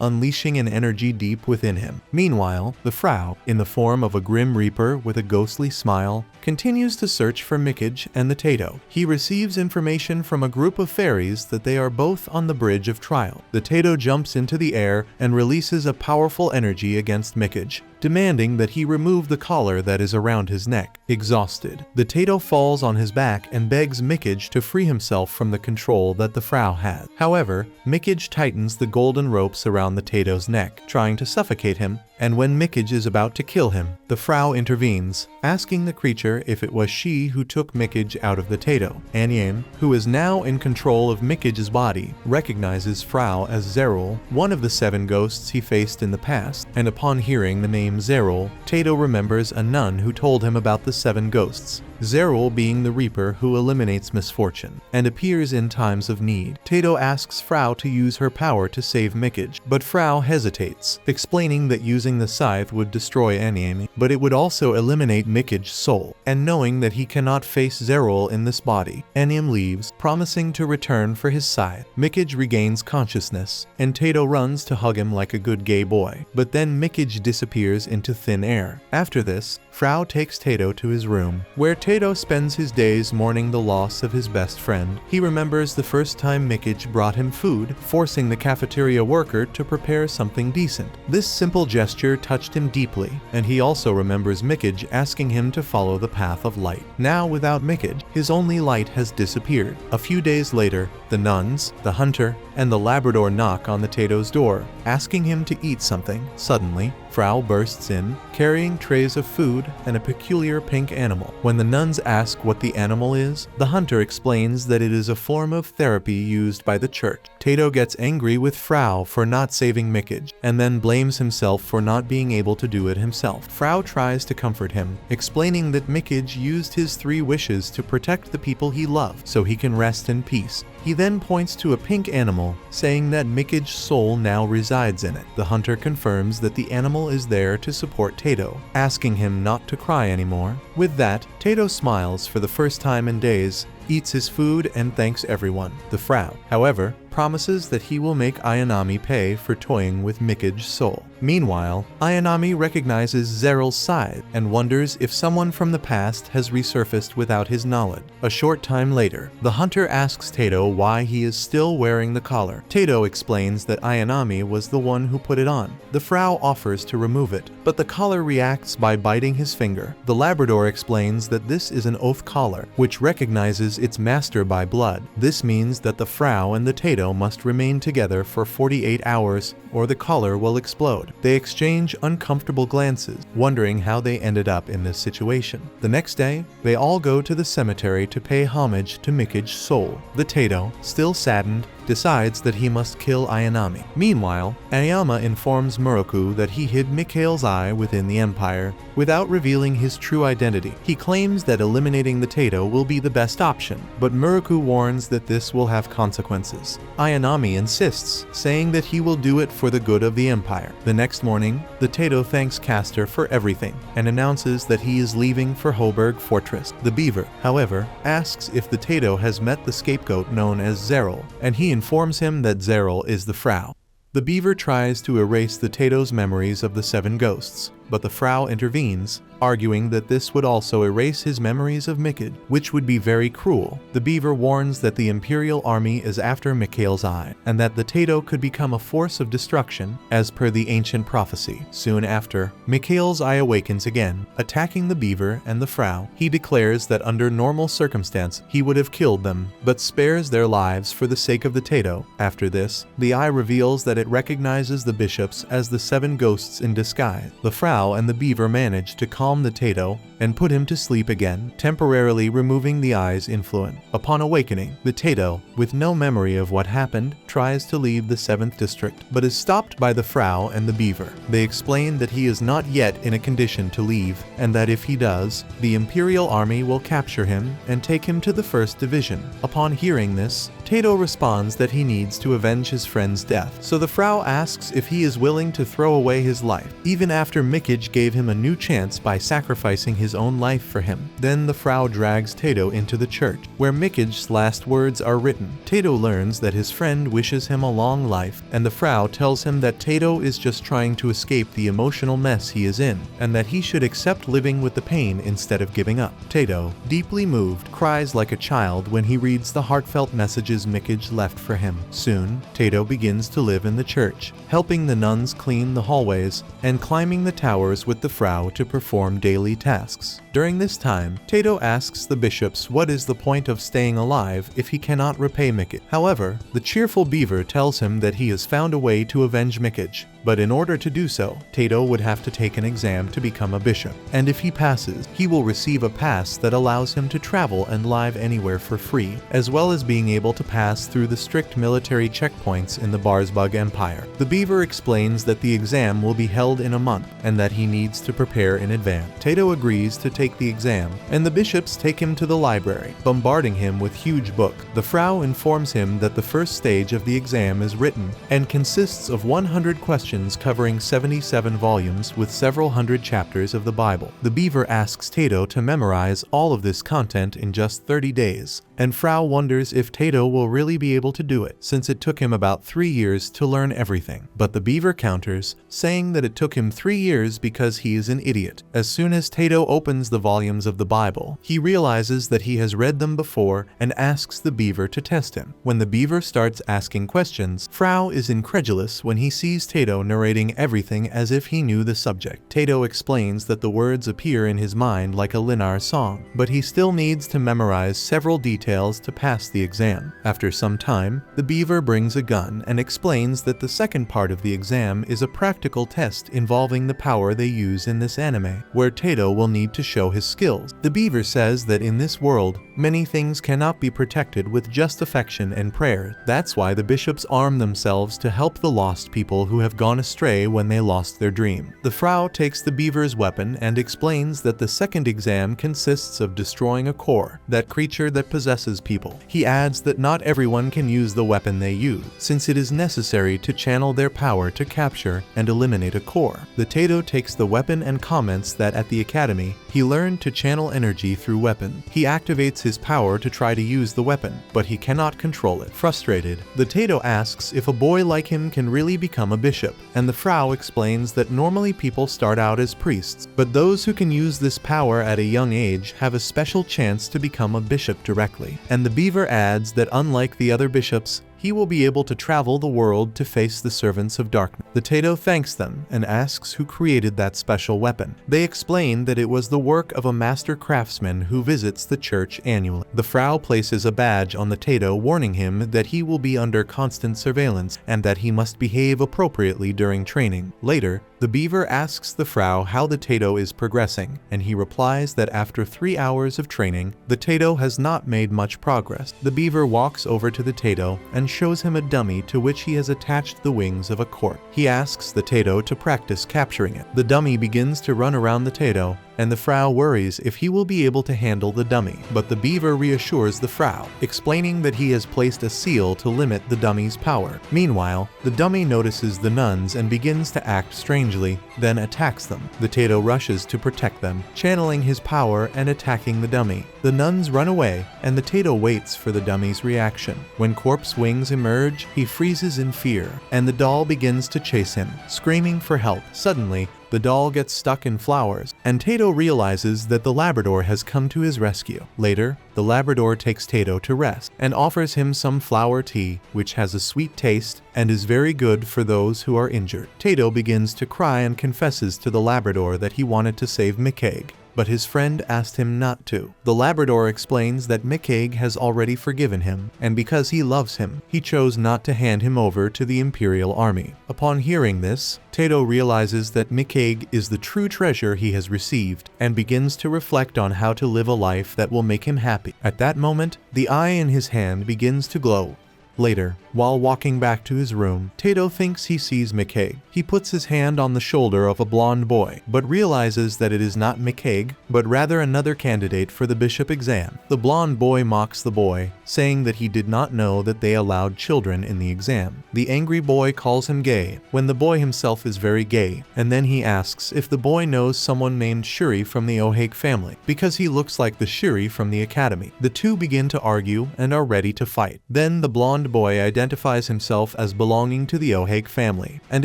S1: unleashing an energy deep within him. Meanwhile, the Frau, in the form of a Grim Reaper with a ghostly smile, continues to search for Mikage and the Tato. He receives information from a group of fairies that they are both on the bridge of trial. The Tato jumps into the air and releases a powerful energy against Mikage, demanding that he remove the collar that is around his neck. Exhausted, the Tato falls on his back and begs Mikage to free himself from the control that the Frau has. However, Mikage tightens the golden ropes around the Tato's neck, trying to suffocate him, and when Mikage is about to kill him, the Frau intervenes, asking the creature if it was she who took Mikage out of the Tato. Anyame, who is now in control of Mikage's body, recognizes Frau as Zerul, one of the 7 ghosts he faced in the past, and upon hearing the name Zerul, Tato remembers a nun who told him about the 7 ghosts. Zerul being the Reaper who eliminates misfortune and appears in times of need. Tato asks Frau to use her power to save Mikage, but Frau hesitates, explaining that using the scythe would destroy Anyame, but it would also eliminate Mikage's soul, and knowing that he cannot face Zerul in this body, Anyame leaves, promising to return for his scythe. Mikage regains consciousness, and Tato runs to hug him like a good gay boy, but then Mikage disappears into thin air. After this, Frau takes Tato to his room, where Tato spends his days mourning the loss of his best friend. He remembers the first time Mikage brought him food, forcing the cafeteria worker to prepare something decent. This simple gesture touched him deeply, and he also remembers Mikage asking him to follow the path of light. Now without Mikage, his only light has disappeared. A few days later, the nuns, the hunter, and the Labrador knock on the Tato's door, asking him to eat something. Suddenly, Frau bursts in, carrying trays of food and a peculiar pink animal. When the nuns ask what the animal is, the hunter explains that it is a form of therapy used by the church. Tato gets angry with Frau for not saving Mikage, and then blames himself for not being able to do it himself. Frau tries to comfort him, explaining that Mikage used his 3 wishes to protect the people he loved, so he can rest in peace. He then points to a pink animal, saying that Mikage's soul now resides in it. The hunter confirms that the animal is there to support Tato, asking him not to cry anymore. With that, Tato smiles for the first time in days, eats his food, and thanks everyone. The Frau, however, promises that he will make Ayanami pay for toying with Mikage's soul. Meanwhile, Ayanami recognizes Zerul's scythe and wonders if someone from the past has resurfaced without his knowledge. A short time later, the hunter asks Tato why he is still wearing the collar. Tato explains that Ayanami was the one who put it on. The Frau offers to remove it, but the collar reacts by biting his finger. The Labrador explains that this is an oath collar, which recognizes its master by blood. This means that the Frau and the Tato must remain together for 48 hours or the collar will explode. They exchange uncomfortable glances, wondering how they ended up in this situation. The next day, they all go to the cemetery to pay homage to Mikage's soul. The Tato, still saddened, decides that he must kill Ayanami. Meanwhile, Aoyama informs Moroku that he hid Mikhail's eye within the Empire without revealing his true identity. He claims that eliminating the Tato will be the best option, but Moroku warns that this will have consequences. Ayanami insists, saying that he will do it for for the good of the Empire. The next morning, the Tato thanks Castor for everything and announces that he is leaving for Hoburg Fortress. The Beaver, however, asks if the Tato has met the scapegoat known as Zeril, and he informs him that Zeril is the Frau. The Beaver tries to erase the Tato's memories of the 7 ghosts, but the Frau intervenes, arguing that this would also erase his memories of Mikage, which would be very cruel. The Beaver warns that the Imperial Army is after Mikhail's eye, and that the Tato could become a force of destruction, as per the ancient prophecy. Soon after, Mikhail's eye awakens again, attacking the Beaver and the Frau. He declares that under normal circumstance he would have killed them, but spares their lives for the sake of the Tato. After this, the eye reveals that it recognizes the bishops as the 7 ghosts in disguise. The Frau and the Beaver manage to calm the Tato and put him to sleep again, temporarily removing the eye's influence. Upon awakening, the Tato, with no memory of what happened, tries to leave the 7th district, but is stopped by the Frau and the Beaver. They explain that he is not yet in a condition to leave, and that if he does, the Imperial Army will capture him and take him to the 1st Division. Upon hearing this, Tato responds that he needs to avenge his friend's death, so the Frau asks if he is willing to throw away his life, even after Mikage gave him a new chance by sacrificing his own life for him. Then the Frau drags Tato into the church, where Mikage's last words are written. Tato learns that his friend wishes him a long life, and the Frau tells him that Tato is just trying to escape the emotional mess he is in, and that he should accept living with the pain instead of giving up. Tato, deeply moved, cries like a child when he reads the heartfelt messages Mikage left for him. Soon, Tato begins to live in the church, helping the nuns clean the hallways and climbing the towers with the Frau to perform daily tasks. During this time, Tato asks the bishops what is the point of staying alive if he cannot repay Mikage. However, the cheerful Beaver tells him that he has found a way to avenge Mikage, but in order to do so, Tato would have to take an exam to become a bishop, and if he passes, he will receive a pass that allows him to travel and live anywhere for free, as well as being able to pass through the strict military checkpoints in the Barsbug Empire. The Beaver explains that the exam will be held in a month, and that he needs to prepare in advance. Tato agrees to take the exam, and the bishops take him to the library, bombarding him with huge books. The Frau informs him that the first stage of the exam is written, and consists of 100 questions covering 77 volumes with several hundred chapters of the Bible. The Beaver asks Tato to memorize all of this content in just 30 days, and Frau wonders if Tato will really be able to do it, since it took him about 3 years to learn everything. But the Beaver counters, saying that it took him 3 years because he is an idiot. As soon as Tato opens the volumes of the Bible, he realizes that he has read them before and asks the Beaver to test him. When the Beaver starts asking questions, Frau is incredulous when he sees Tato narrating everything as if he knew the subject. Tato explains that the words appear in his mind like a Linar song, but he still needs to memorize several details to pass the exam. After some time, the Beaver brings a gun and explains that the second part of the exam is a practical test involving the power they use in this anime, where Tato will need to show his skills. The Beaver says that in this world, many things cannot be protected with just affection and prayer. That's why the bishops arm themselves to help the lost people who have gone astray when they lost their dream. The Frau takes the Beaver's weapon and explains that the second exam consists of destroying a core, that creature that possesses people. He adds that not everyone can use the weapon they use, since it is necessary to channel their power to capture and eliminate a core. The Tato takes the weapon and comments that at the academy, he learned to channel energy through weapon. He activates his power to try to use the weapon, but he cannot control it. Frustrated, the Tato asks if a boy like him can really become a bishop, and the Frau explains that normally people start out as priests, but those who can use this power at a young age have a special chance to become a bishop directly. And the Beaver adds that unlike the other bishops, he will be able to travel the world to face the servants of darkness. The Tato thanks them and asks who created that special weapon. They explain that it was the work of a master craftsman who visits the church annually. The Frau places a badge on the Tato warning him that he will be under constant surveillance and that he must behave appropriately during training. Later, the Beaver asks the Frau how the Tato is progressing, and he replies that after 3 hours of training, the Tato has not made much progress. The Beaver walks over to the Tato and shows him a dummy to which he has attached the wings of a cork. He asks the Tato to practice capturing it. The dummy begins to run around the Tato, and the Frau worries if he will be able to handle the dummy, but the beaver reassures the Frau, explaining that he has placed a seal to limit the dummy's power. Meanwhile, the dummy notices the nuns and begins to act strangely, then attacks them. The Tato rushes to protect them, channeling his power and attacking the dummy. The nuns run away, and the Tato waits for the dummy's reaction. When corpse wings emerge, he freezes in fear, and the doll begins to chase him, screaming for help. Suddenly, the doll gets stuck in flowers, and Tato realizes that the Labrador has come to his rescue. Later, the Labrador takes Tato to rest and offers him some flower tea, which has a sweet taste and is very good for those who are injured. Tato begins to cry and confesses to the Labrador that he wanted to save Mikage, but his friend asked him not to. The Labrador explains that Mikage has already forgiven him, and because he loves him, he chose not to hand him over to the Imperial Army. Upon hearing this, Tato realizes that Mikage is the true treasure he has received, and begins to reflect on how to live a life that will make him happy. At that moment, the eye in his hand begins to glow. Later, while walking back to his room, Tato thinks he sees Mikage. He puts his hand on the shoulder of a blonde boy, but realizes that it is not Mikage, but rather another candidate for the bishop exam. The blonde boy mocks the boy, saying that he did not know that they allowed children in the exam. The angry boy calls him gay, when the boy himself is very gay, and then he asks if the boy knows someone named Shuri from the Ohake family, because he looks like the Shuri from the academy. The two begin to argue and are ready to fight. Then the blonde boy identifies himself as belonging to the Ohake family and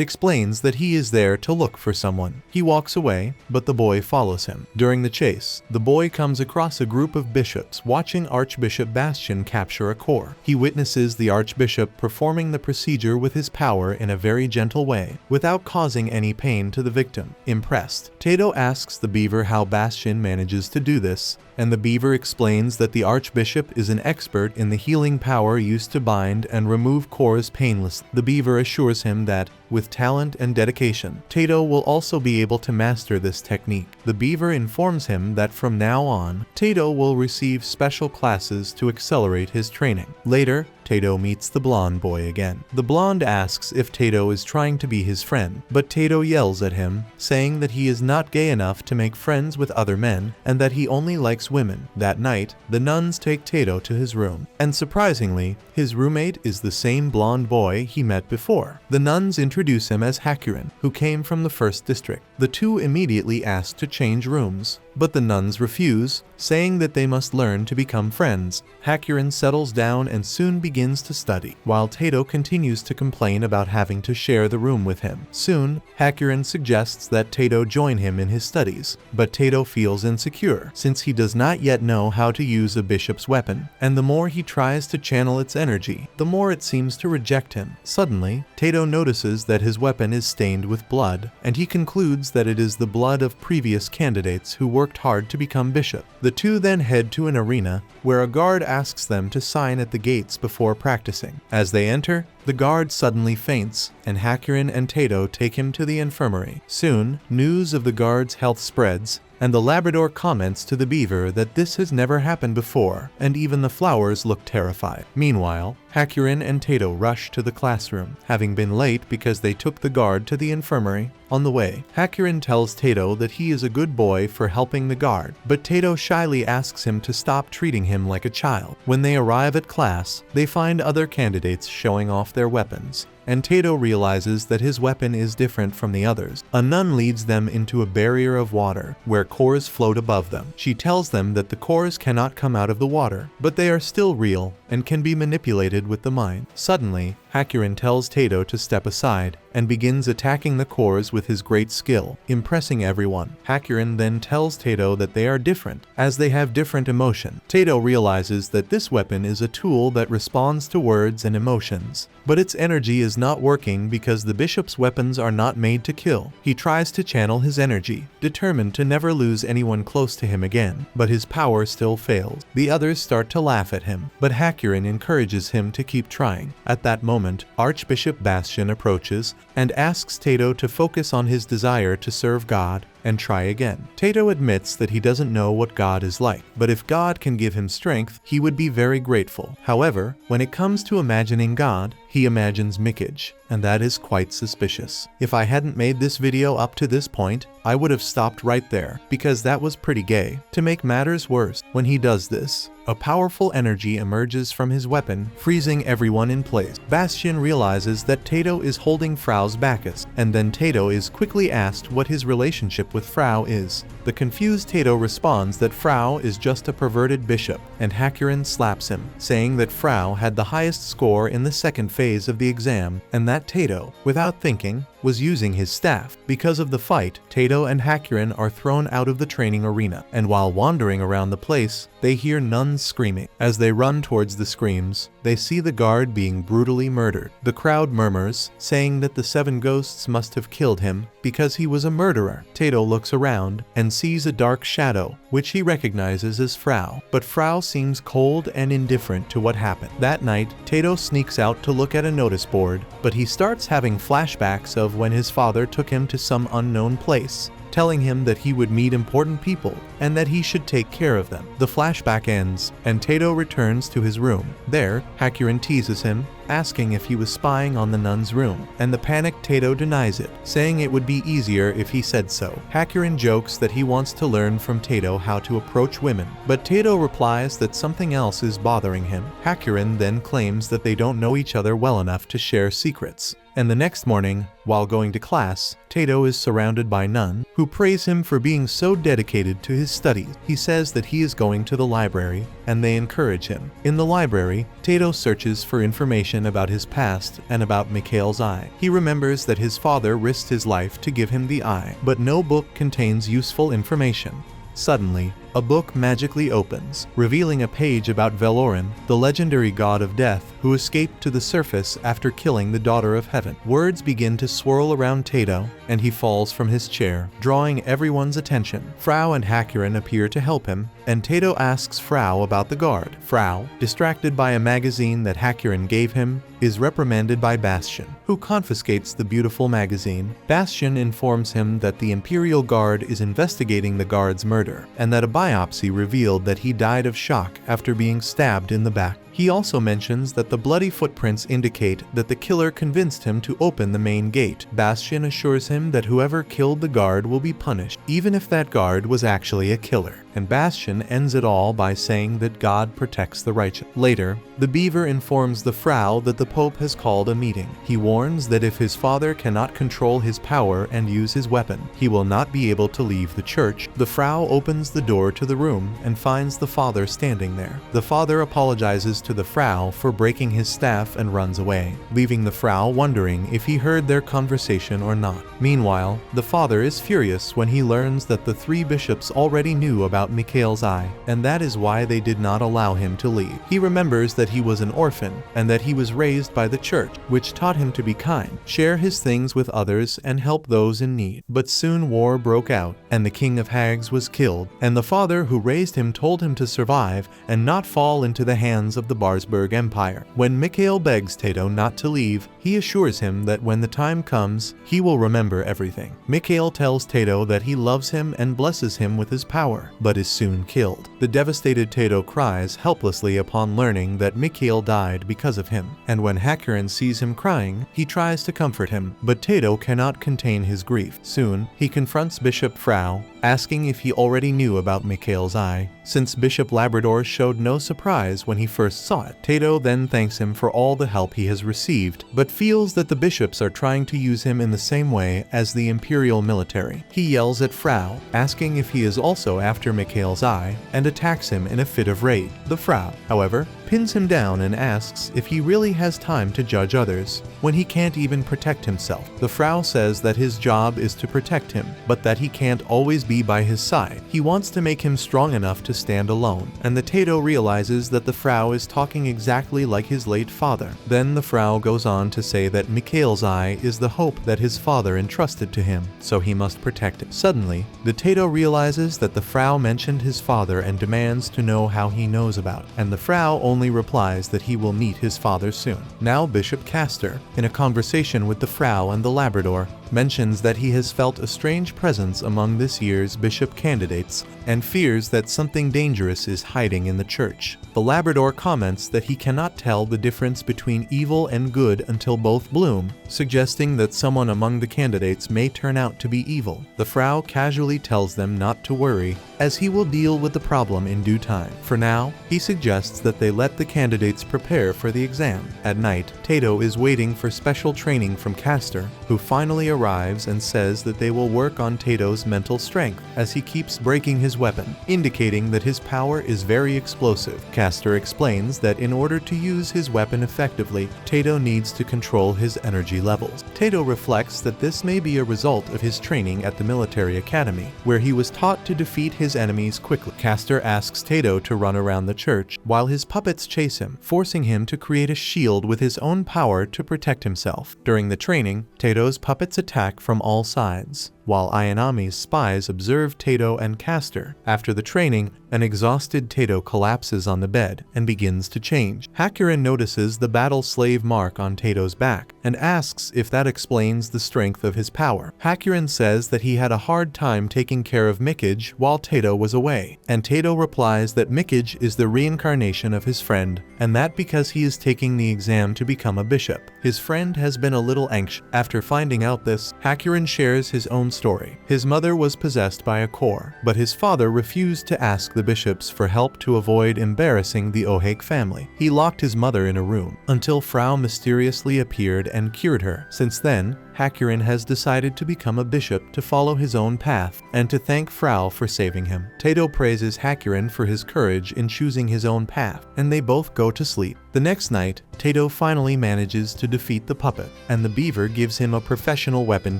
S1: explains that he is there to look for someone. He walks away, but the boy follows him. During the chase, the boy comes across a group of bishops watching Archbishop Bat-Kun capture a core. He witnesses the Archbishop performing the procedure with his power in a very gentle way, without causing any pain to the victim. Impressed, Tato asks the beaver how Bat-Kun manages to do this, and the beaver explains that the Archbishop is an expert in the healing power used to bind and remove cores painlessly. The beaver assures him that, with talent and dedication, Tato will also be able to master this technique. The beaver informs him that from now on, Tato will receive special classes to accelerate his training. Later, Tato meets the blonde boy again. The blonde asks if Tato is trying to be his friend, but Tato yells at him, saying that he is not gay enough to make friends with other men and that he only likes women. That night, the nuns take Tato to his room, and surprisingly, his roommate is the same blonde boy he met before. The nuns introduce him as Hakurin, who came from the 1st district. The two immediately ask to change rooms, but the nuns refuse, saying that they must learn to become friends. Hakurin settles down and soon begins to study, while Tato continues to complain about having to share the room with him. Soon, Hakurin suggests that Tato join him in his studies, but Tato feels insecure, since he does not yet know how to use a bishop's weapon, and the more he tries to channel its energy, the more it seems to reject him. Suddenly, Tato notices that his weapon is stained with blood, and he concludes that it is the blood of previous candidates who worked hard to become bishop. The two then head to an arena, where a guard asks them to sign at the gates before practicing. As they enter, the guard suddenly faints, and Hakurin and Tato take him to the infirmary. Soon, news of the guard's health spreads, and the Labrador comments to the beaver that this has never happened before, and even the flowers look terrified. Meanwhile, Hakurin and Tato rush to the classroom, having been late because they took the guard to the infirmary. On the way, Hakurin tells Tato that he is a good boy for helping the guard, but Tato shyly asks him to stop treating him like a child. When they arrive at class, they find other candidates showing off their weapons, and Tato realizes that his weapon is different from the others. A nun leads them into a barrier of water, where cores float above them. She tells them that the cores cannot come out of the water, but they are still real and can be manipulated with the mind. Suddenly, Hakurin tells Tato to step aside, and begins attacking the cores with his great skill, impressing everyone. Hakurin then tells Tato that they are different, as they have different emotion. Tato realizes that this weapon is a tool that responds to words and emotions, but its energy is not working because the bishop's weapons are not made to kill. He tries to channel his energy, determined to never lose anyone close to him again, but his power still fails. The others start to laugh at him, but Hakurin encourages him to keep trying. At that moment, Archbishop Bat-Kun approaches and asks Tato to focus on his desire to serve God and try again. Tato admits that he doesn't know what God is like, but if God can give him strength, he would be very grateful. However, when it comes to imagining God, he imagines Mikage, and that is quite suspicious. If I hadn't made this video up to this point, I would have stopped right there, because that was pretty gay. To make matters worse, when he does this, a powerful energy emerges from his weapon, freezing everyone in place. Bastion realizes that Tato is holding Frau's Bacchus, and then Tato is quickly asked what his relationship with Frau is. The confused Tato responds that Frau is just a perverted bishop, and Hakurin slaps him, saying that Frau had the highest score in the second phase of the exam, and that Tato, without thinking, was using his staff. Because of the fight, Tato and Hakurin are thrown out of the training arena, and while wandering around the place, they hear nuns screaming. As they run towards the screams, they see the guard being brutally murdered. The crowd murmurs, saying that the 7 ghosts must have killed him because he was a murderer. Tato looks around and sees a dark shadow, which he recognizes as Frau, but Frau seems cold and indifferent to what happened. That night, Tato sneaks out to look at a notice board, but he starts having flashbacks of when his father took him to some unknown place, telling him that he would meet important people and that he should take care of them. The flashback ends, and Tato returns to his room. There, Hakurin teases him, asking if he was spying on the nun's room, and the panicked Tato denies it, saying it would be easier if he said so. Hakurin jokes that he wants to learn from Tato how to approach women, but Tato replies that something else is bothering him. Hakurin then claims that they don't know each other well enough to share secrets. And the next morning, while going to class, Tato is surrounded by nuns who praise him for being so dedicated to his studies. He says that he is going to the library, and they encourage him. In the library, Tato searches for information about his past and about Mikhail's eye. He remembers that his father risked his life to give him the eye, but no book contains useful information. Suddenly, a book magically opens, revealing a page about Valoran, the legendary god of death, who escaped to the surface after killing the daughter of heaven. Words begin to swirl around Tato, and he falls from his chair, drawing everyone's attention. Frau and Hakurin appear to help him, and Tato asks Frau about the guard. Frau, distracted by a magazine that Hakurin gave him, is reprimanded by Bastion, who confiscates the beautiful magazine. Bastion informs him that the Imperial Guard is investigating the guard's murder, and that a biopsy revealed that he died of shock after being stabbed in the back. He also mentions that the bloody footprints indicate that the killer convinced him to open the main gate. Bastion assures him that whoever killed the guard will be punished, even if that guard was actually a killer. And Bastion ends it all by saying that God protects the righteous. Later, the Beaver informs the Frau that the Pope has called a meeting. He warns that if his father cannot control his power and use his weapon, he will not be able to leave the church. The Frau opens the door to the room and finds the father standing there. The father apologizes to the Frau for breaking his staff and runs away, leaving the Frau wondering if he heard their conversation or not. Meanwhile, the father is furious when he learns that the 3 bishops already knew about Mikhail's eye, and that is why they did not allow him to leave. He remembers that he was an orphan, and that he was raised by the church, which taught him to be kind, share his things with others, and help those in need. But soon war broke out, and the king of hags was killed, and the father who raised him told him to survive and not fall into the hands of the Barsburg Empire. When Mikhail begs Tato not to leave, he assures him that when the time comes, he will remember everything. Mikhail tells Tato that he loves him and blesses him with his power, but is soon killed. The devastated Tato cries helplessly upon learning that Mikhail died because of him, and when Hakurin sees him crying, he tries to comfort him, but Tato cannot contain his grief. Soon, he confronts Bishop Frau, asking if he already knew about Mikhail's eye, since Bishop Labrador showed no surprise when he first saw it. Tato then thanks him for all the help he has received, but feels that the bishops are trying to use him in the same way as the Imperial military. He yells at Frau, asking if he is also after Mikhail's eye, and attacks him in a fit of rage. The Frau, however, pins him down and asks if he really has time to judge others when he can't even protect himself. The Frau says that his job is to protect him, but that he can't always be by his side. He wants to make him strong enough to stand alone, and the Tato realizes that the Frau is talking exactly like his late father. Then the Frau goes on to say that Mikhail's eye is the hope that his father entrusted to him, so he must protect it. Suddenly, the Tato realizes that the Frau mentioned his father and demands to know how he knows about it, and the Frau only replies that he will meet his father soon. Now Bishop Castor, in a conversation with the Frau and the Labrador, mentions that he has felt a strange presence among this year's bishop candidates and fears that something dangerous is hiding in the church. The Labrador comments that he cannot tell the difference between evil and good until both bloom, suggesting that someone among the candidates may turn out to be evil. The Frau casually tells them not to worry, as he will deal with the problem in due time. For now, he suggests that they let the candidates prepare for the exam. At night, Tato is waiting for special training from Castor, who finally arrives and says that they will work on Tato's mental strength as he keeps breaking his weapon, indicating that his power is very explosive. Castor explains that in order to use his weapon effectively, Tato needs to control his energy levels. Tato reflects that this may be a result of his training at the military academy, where he was taught to defeat his enemies quickly. Castor asks Tato to run around the church while his puppets chase him, forcing him to create a shield with his own power to protect himself. During the training, Tato's puppets attack from all sides, while Ayanami's spies observe Tato and Castor. After the training, an exhausted Tato collapses on the bed and begins to change. Hakurin notices the battle slave mark on Tato's back and asks if that explains the strength of his power. Hakurin says that he had a hard time taking care of Mikage while Tato was away, and Tato replies that Mikage is the reincarnation of his friend, and that because he is taking the exam to become a bishop, his friend has been a little anxious. After finding out this, Hakurin shares his own story. His mother was possessed by a core, but his father refused to ask the bishops for help to avoid embarrassing the Ohake family. He locked his mother in a room until Frau mysteriously appeared and cured her. Since then, Hakurin has decided to become a bishop to follow his own path and to thank Frau for saving him. Tato praises Hakurin for his courage in choosing his own path, and they both go to sleep. The next night, Tato finally manages to defeat the puppet, and the beaver gives him a professional weapon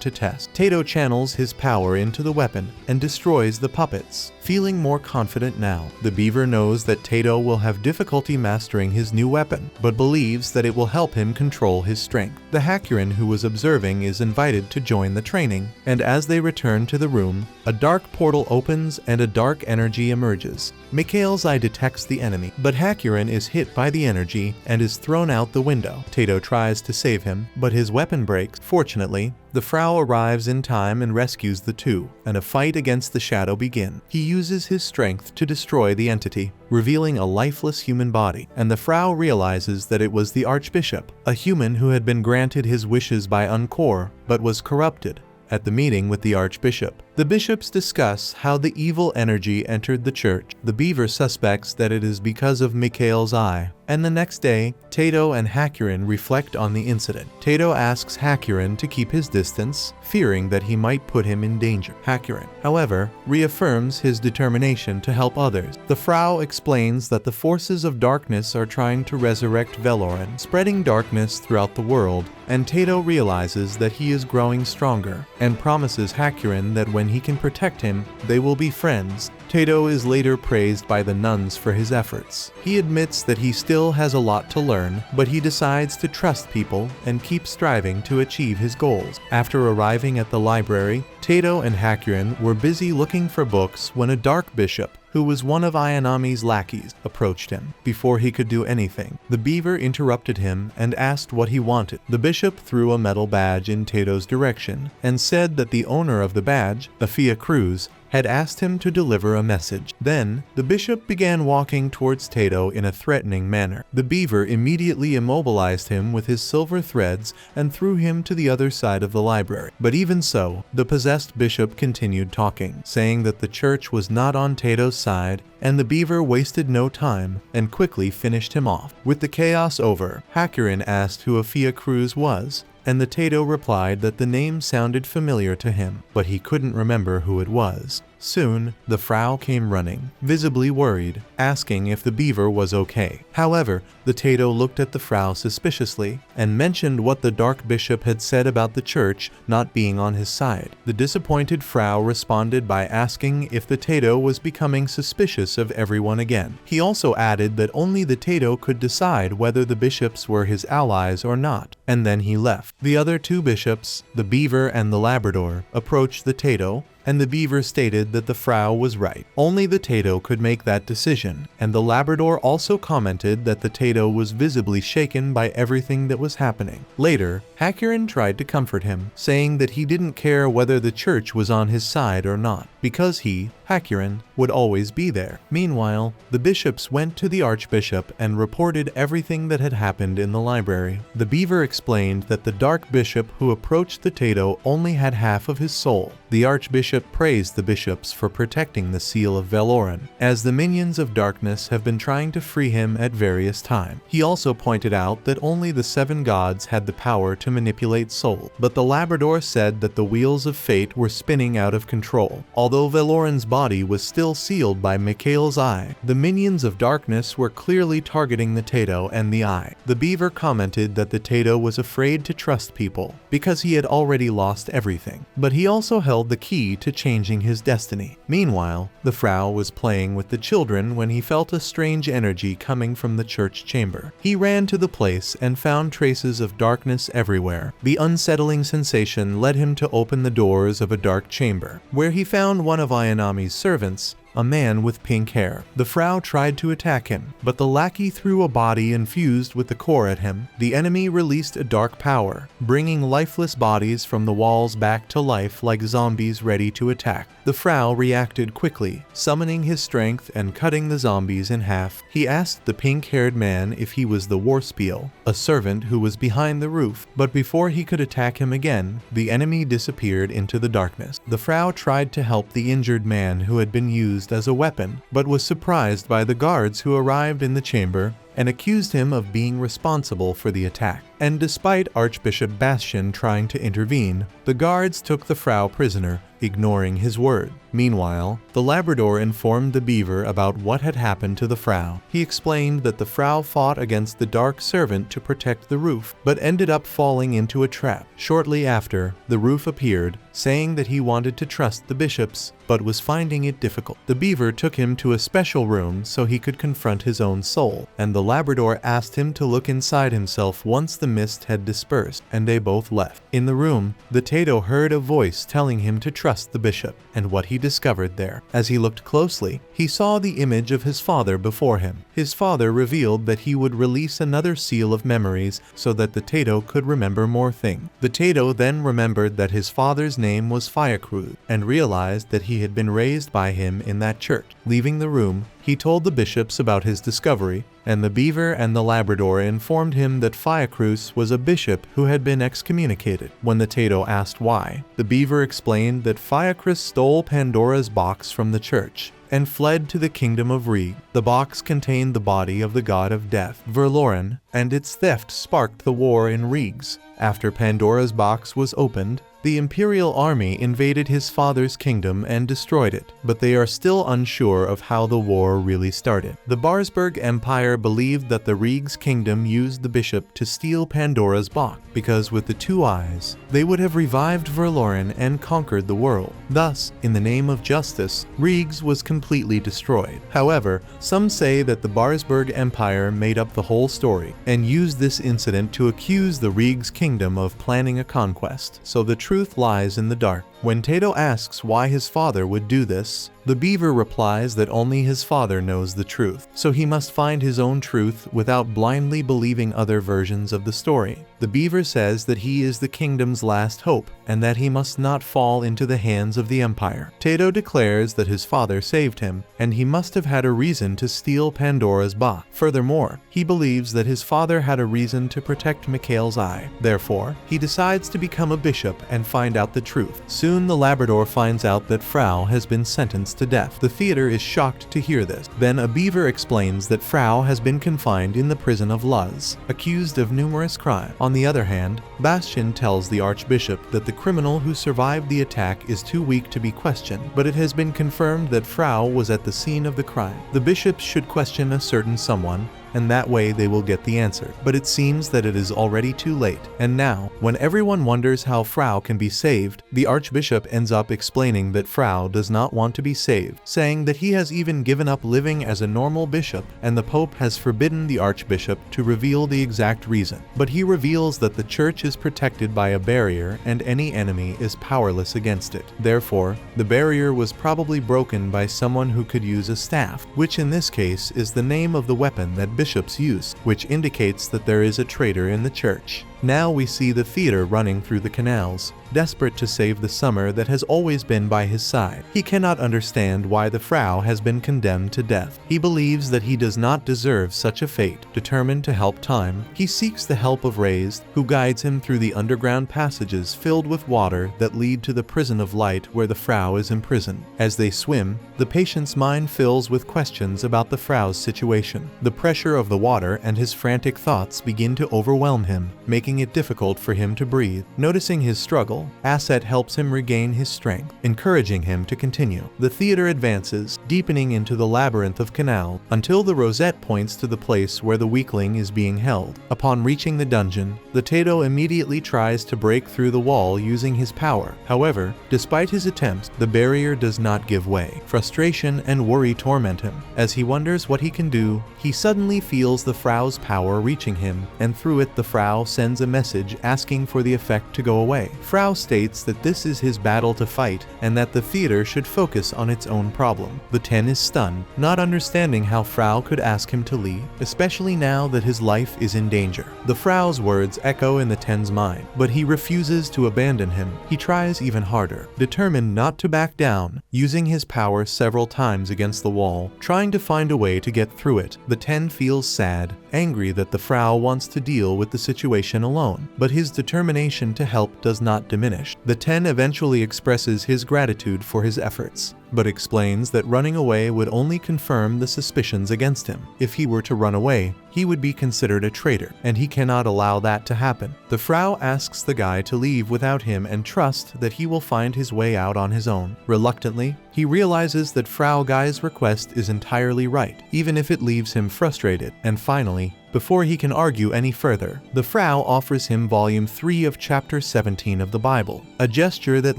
S1: to test. Tato channels his power into the weapon and destroys the puppets. Feeling more confident now, the beaver knows that Tato will have difficulty mastering his new weapon, but believes that it will help him control his strength. The Hakurin who was observing is invited to join the training, and as they return to the room, a dark portal opens and a dark energy emerges. Mikhail's eye detects the enemy, but Hakurin is hit by the energy and is thrown out the window. Tato tries to save him, but his weapon breaks. Fortunately, the Frau arrives in time and rescues the two, and a fight against the shadow begins. He uses his strength to destroy the entity, revealing a lifeless human body, and the Frau realizes that it was the Archbishop, a human who had been granted his wishes by Unkor, but was corrupted. At the meeting with the Archbishop, the bishops discuss how the evil energy entered the church. The beaver suspects that it is because of Mikhail's eye, and the next day, Tato and Hakurin reflect on the incident. Tato asks Hakurin to keep his distance, fearing that he might put him in danger. Hakurin, however, reaffirms his determination to help others. The Frau explains that the forces of darkness are trying to resurrect Veloran, spreading darkness throughout the world, and Tato realizes that he is growing stronger, and promises Hakurin that when he can protect him, they will be friends. Tato is later praised by the nuns for his efforts. He admits that he still has a lot to learn, but he decides to trust people and keep striving to achieve his goals. After arriving at the library, Tato and Hakurin were busy looking for books when a dark bishop, who was one of Ayanami's lackeys, approached him. Before he could do anything, the beaver interrupted him and asked what he wanted. The bishop threw a metal badge in Tato's direction and said that the owner of the badge, Afia Cruz, had asked him to deliver a message. Then, the bishop began walking towards Tato in a threatening manner. The beaver immediately immobilized him with his silver threads and threw him to the other side of the library. But even so, the possessed bishop continued talking, saying that the church was not on Tato's side, and the beaver wasted no time and quickly finished him off. With the chaos over, Hakurin asked who Afia Cruz was, and the Tato replied that the name sounded familiar to him, but he couldn't remember who it was. Soon, the Frau came running, visibly worried, asking if the beaver was okay. However, the Tato looked at the Frau suspiciously and mentioned what the Dark Bishop had said about the church not being on his side. The disappointed Frau responded by asking if the Tato was becoming suspicious of everyone again. He also added that only the Tato could decide whether the bishops were his allies or not, and then he left. The other two bishops, the Beaver and the Labrador, approached the Tato, and the beaver stated that the Frau was right. Only the Tato could make that decision, and the Labrador also commented that the Tato was visibly shaken by everything that was happening. Later, Hakurin tried to comfort him, saying that he didn't care whether the church was on his side or not, because he, Hakurin, would always be there. Meanwhile, the bishops went to the archbishop and reported everything that had happened in the library. The beaver explained that the dark bishop who approached the Tato only had half of his soul. The archbishop praised the bishops for protecting the seal of Valoran, as the minions of darkness have been trying to free him at various times. He also pointed out that only the 7 gods had the power to manipulate soul, but the Labrador said that the wheels of fate were spinning out of control. Although Valoran's body was still sealed by Mikhail's eye, the minions of darkness were clearly targeting the Tato and the eye. The beaver commented that the Tato was afraid to trust people, because he had already lost everything, but he also held the key to changing his destiny. Meanwhile, the Frau was playing with the children when he felt a strange energy coming from the church chamber. He ran to the place and found traces of darkness everywhere. The unsettling sensation led him to open the doors of a dark chamber, where he found one of Ayanami's servants, a man with pink hair. The Frau tried to attack him, but the lackey threw a body infused with the core at him. The enemy released a dark power, bringing lifeless bodies from the walls back to life like zombies ready to attack. The Frau reacted quickly, summoning his strength and cutting the zombies in half. He asked the pink-haired man if he was the Warspiel, a servant who was behind the roof, but before he could attack him again, the enemy disappeared into the darkness. The Frau tried to help the injured man who had been used as a weapon, but was surprised by the guards who arrived in the chamber and accused him of being responsible for the attack. And despite Archbishop Bastian trying to intervene, the guards took the Frau prisoner, ignoring his word. Meanwhile, the Labrador informed the beaver about what had happened to the Frau. He explained that the Frau fought against the dark servant to protect the roof, but ended up falling into a trap. Shortly after, the roof appeared, saying that he wanted to trust the bishops, but was finding it difficult. The beaver took him to a special room so he could confront his own soul, and the Labrador asked him to look inside himself once the mist had dispersed, and they both left. In the room, the Tato heard a voice telling him to trust the bishop, and what he discovered there. As he looked closely, he saw the image of his father before him. His father revealed that he would release another seal of memories so that the Tato could remember more things. The Tato then remembered that his father's name was Firekrug, and realized that he had been raised by him in that church. Leaving the room, he told the bishops about his discovery, and the beaver and the Labrador informed him that Firekrug was a bishop who had been excommunicated. When the Tato asked why, the beaver explained that Firekrug stole Pandora's box from the church and fled to the kingdom of Rig. The box contained the body of the god of death, Verloren, and its theft sparked the war in Rigs. After Pandora's box was opened, the Imperial army invaded his father's kingdom and destroyed it, but they are still unsure of how the war really started. The Barsberg Empire believed that the Rigs kingdom used the bishop to steal Pandora's box, because with the 2 eyes, they would have revived Verloren and conquered the world. Thus, in the name of justice, Rigs was completely destroyed. However, some say that the Barsberg Empire made up the whole story, and used this incident to accuse the Rigs kingdom of planning a conquest, so the truth lies in the dark. When Tato asks why his father would do this, the beaver replies that only his father knows the truth, so he must find his own truth without blindly believing other versions of the story. The beaver says that he is the kingdom's last hope, and that he must not fall into the hands of the empire. Tato declares that his father saved him, and he must have had a reason to steal Pandora's box. Furthermore, he believes that his father had a reason to protect Mikhail's eye. Therefore, he decides to become a bishop and find out the truth. Soon the Labrador finds out that Frau has been sentenced to death. The theater is shocked to hear this. Then a beaver explains that Frau has been confined in the prison of Luz, accused of numerous crimes. On the other hand, Bastian tells the archbishop that the criminal who survived the attack is too weak to be questioned, but it has been confirmed that Frau was at the scene of the crime. The bishops should question a certain someone, and that way they will get the answer. But it seems that it is already too late. And now, when everyone wonders how Frau can be saved, the Archbishop ends up explaining that Frau does not want to be saved, saying that he has even given up living as a normal bishop, and the Pope has forbidden the Archbishop to reveal the exact reason. But he reveals that the church is protected by a barrier and any enemy is powerless against it. Therefore, the barrier was probably broken by someone who could use a staff, which in this case is the name of the weapon that bishops use, which indicates that there is a traitor in the church. Now we see the theater running through the canals, desperate to save the summer that has always been by his side. He cannot understand why the Frau has been condemned to death. He believes that he does not deserve such a fate. Determined to help time, he seeks the help of Raised, who guides him through the underground passages filled with water that lead to the prison of light where the Frau is imprisoned. As they swim, the patient's mind fills with questions about the Frau's situation. The pressure of the water and his frantic thoughts begin to overwhelm him, making it difficult for him to breathe. Noticing his struggle, Asset helps him regain his strength, encouraging him to continue. The theater advances, deepening into the labyrinth of canal, until the rosette points to the place where the weakling is being held. Upon reaching the dungeon, the Tato immediately tries to break through the wall using his power. However, despite his attempts, the barrier does not give way. Frustration and worry torment him. As he wonders what he can do, he suddenly feels the Frau's power reaching him, and through it the Frau sends a message asking for the effect to go away. Frau states that this is his battle to fight, and that the theater should focus on its own problem. The 10 is stunned, not understanding how Frau could ask him to leave, especially now that his life is in danger. The Frau's words echo in the 10's mind, but he refuses to abandon him. He tries even harder, determined not to back down, using his power several times against the wall, trying to find a way to get through it. The 10 feels sad, angry that the Frau wants to deal with the situation alone, but his determination to help does not diminish. The 10 eventually expresses his gratitude for his efforts, but explains that running away would only confirm the suspicions against him. If he were to run away, he would be considered a traitor, and he cannot allow that to happen. The Frau asks the guy to leave without him and trust that he will find his way out on his own. Reluctantly, he realizes that Frau Guy's request is entirely right, even if it leaves him frustrated. And finally, before he can argue any further, the Frau offers him volume 3 of chapter 17 of the Bible, a gesture that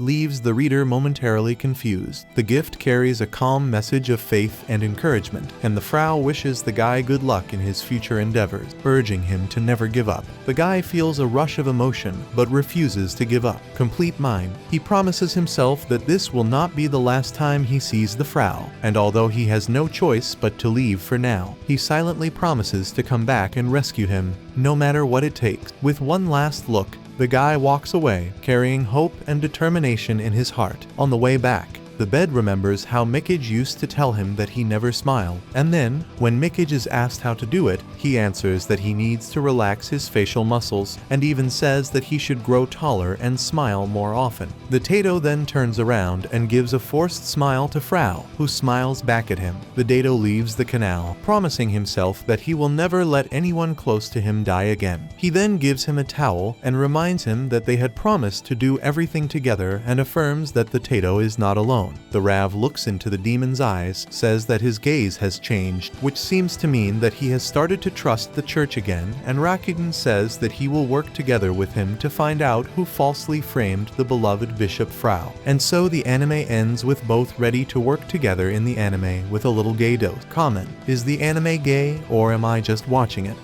S1: leaves the reader momentarily confused. The gift carries a calm message of faith and encouragement, and the Frau wishes the guy good luck in his future endeavors, urging him to never give up. The guy feels a rush of emotion, but refuses to give up. Complete mind, he promises himself that this will not be the last time he sees the Frau, and although he has no choice but to leave for now, he silently promises to come back and rescue him, no matter what it takes. With one last look, the guy walks away, carrying hope and determination in his heart. On the way back, the bed remembers how Mikage used to tell him that he never smiled, and then, when Mikage is asked how to do it, he answers that he needs to relax his facial muscles, and even says that he should grow taller and smile more often. The Tato then turns around and gives a forced smile to Frau, who smiles back at him. The Tato leaves the canal, promising himself that he will never let anyone close to him die again. He then gives him a towel and reminds him that they had promised to do everything together, and affirms that the Tato is not alone. The Rav looks into the demon's eyes, says that his gaze has changed, which seems to mean that he has started to trust the church again, and Rakuten says that he will work together with him to find out who falsely framed the beloved Bishop Frau. And so the anime ends with both ready to work together in the anime with a little gay dose. Comment: is the anime gay, or am I just watching it?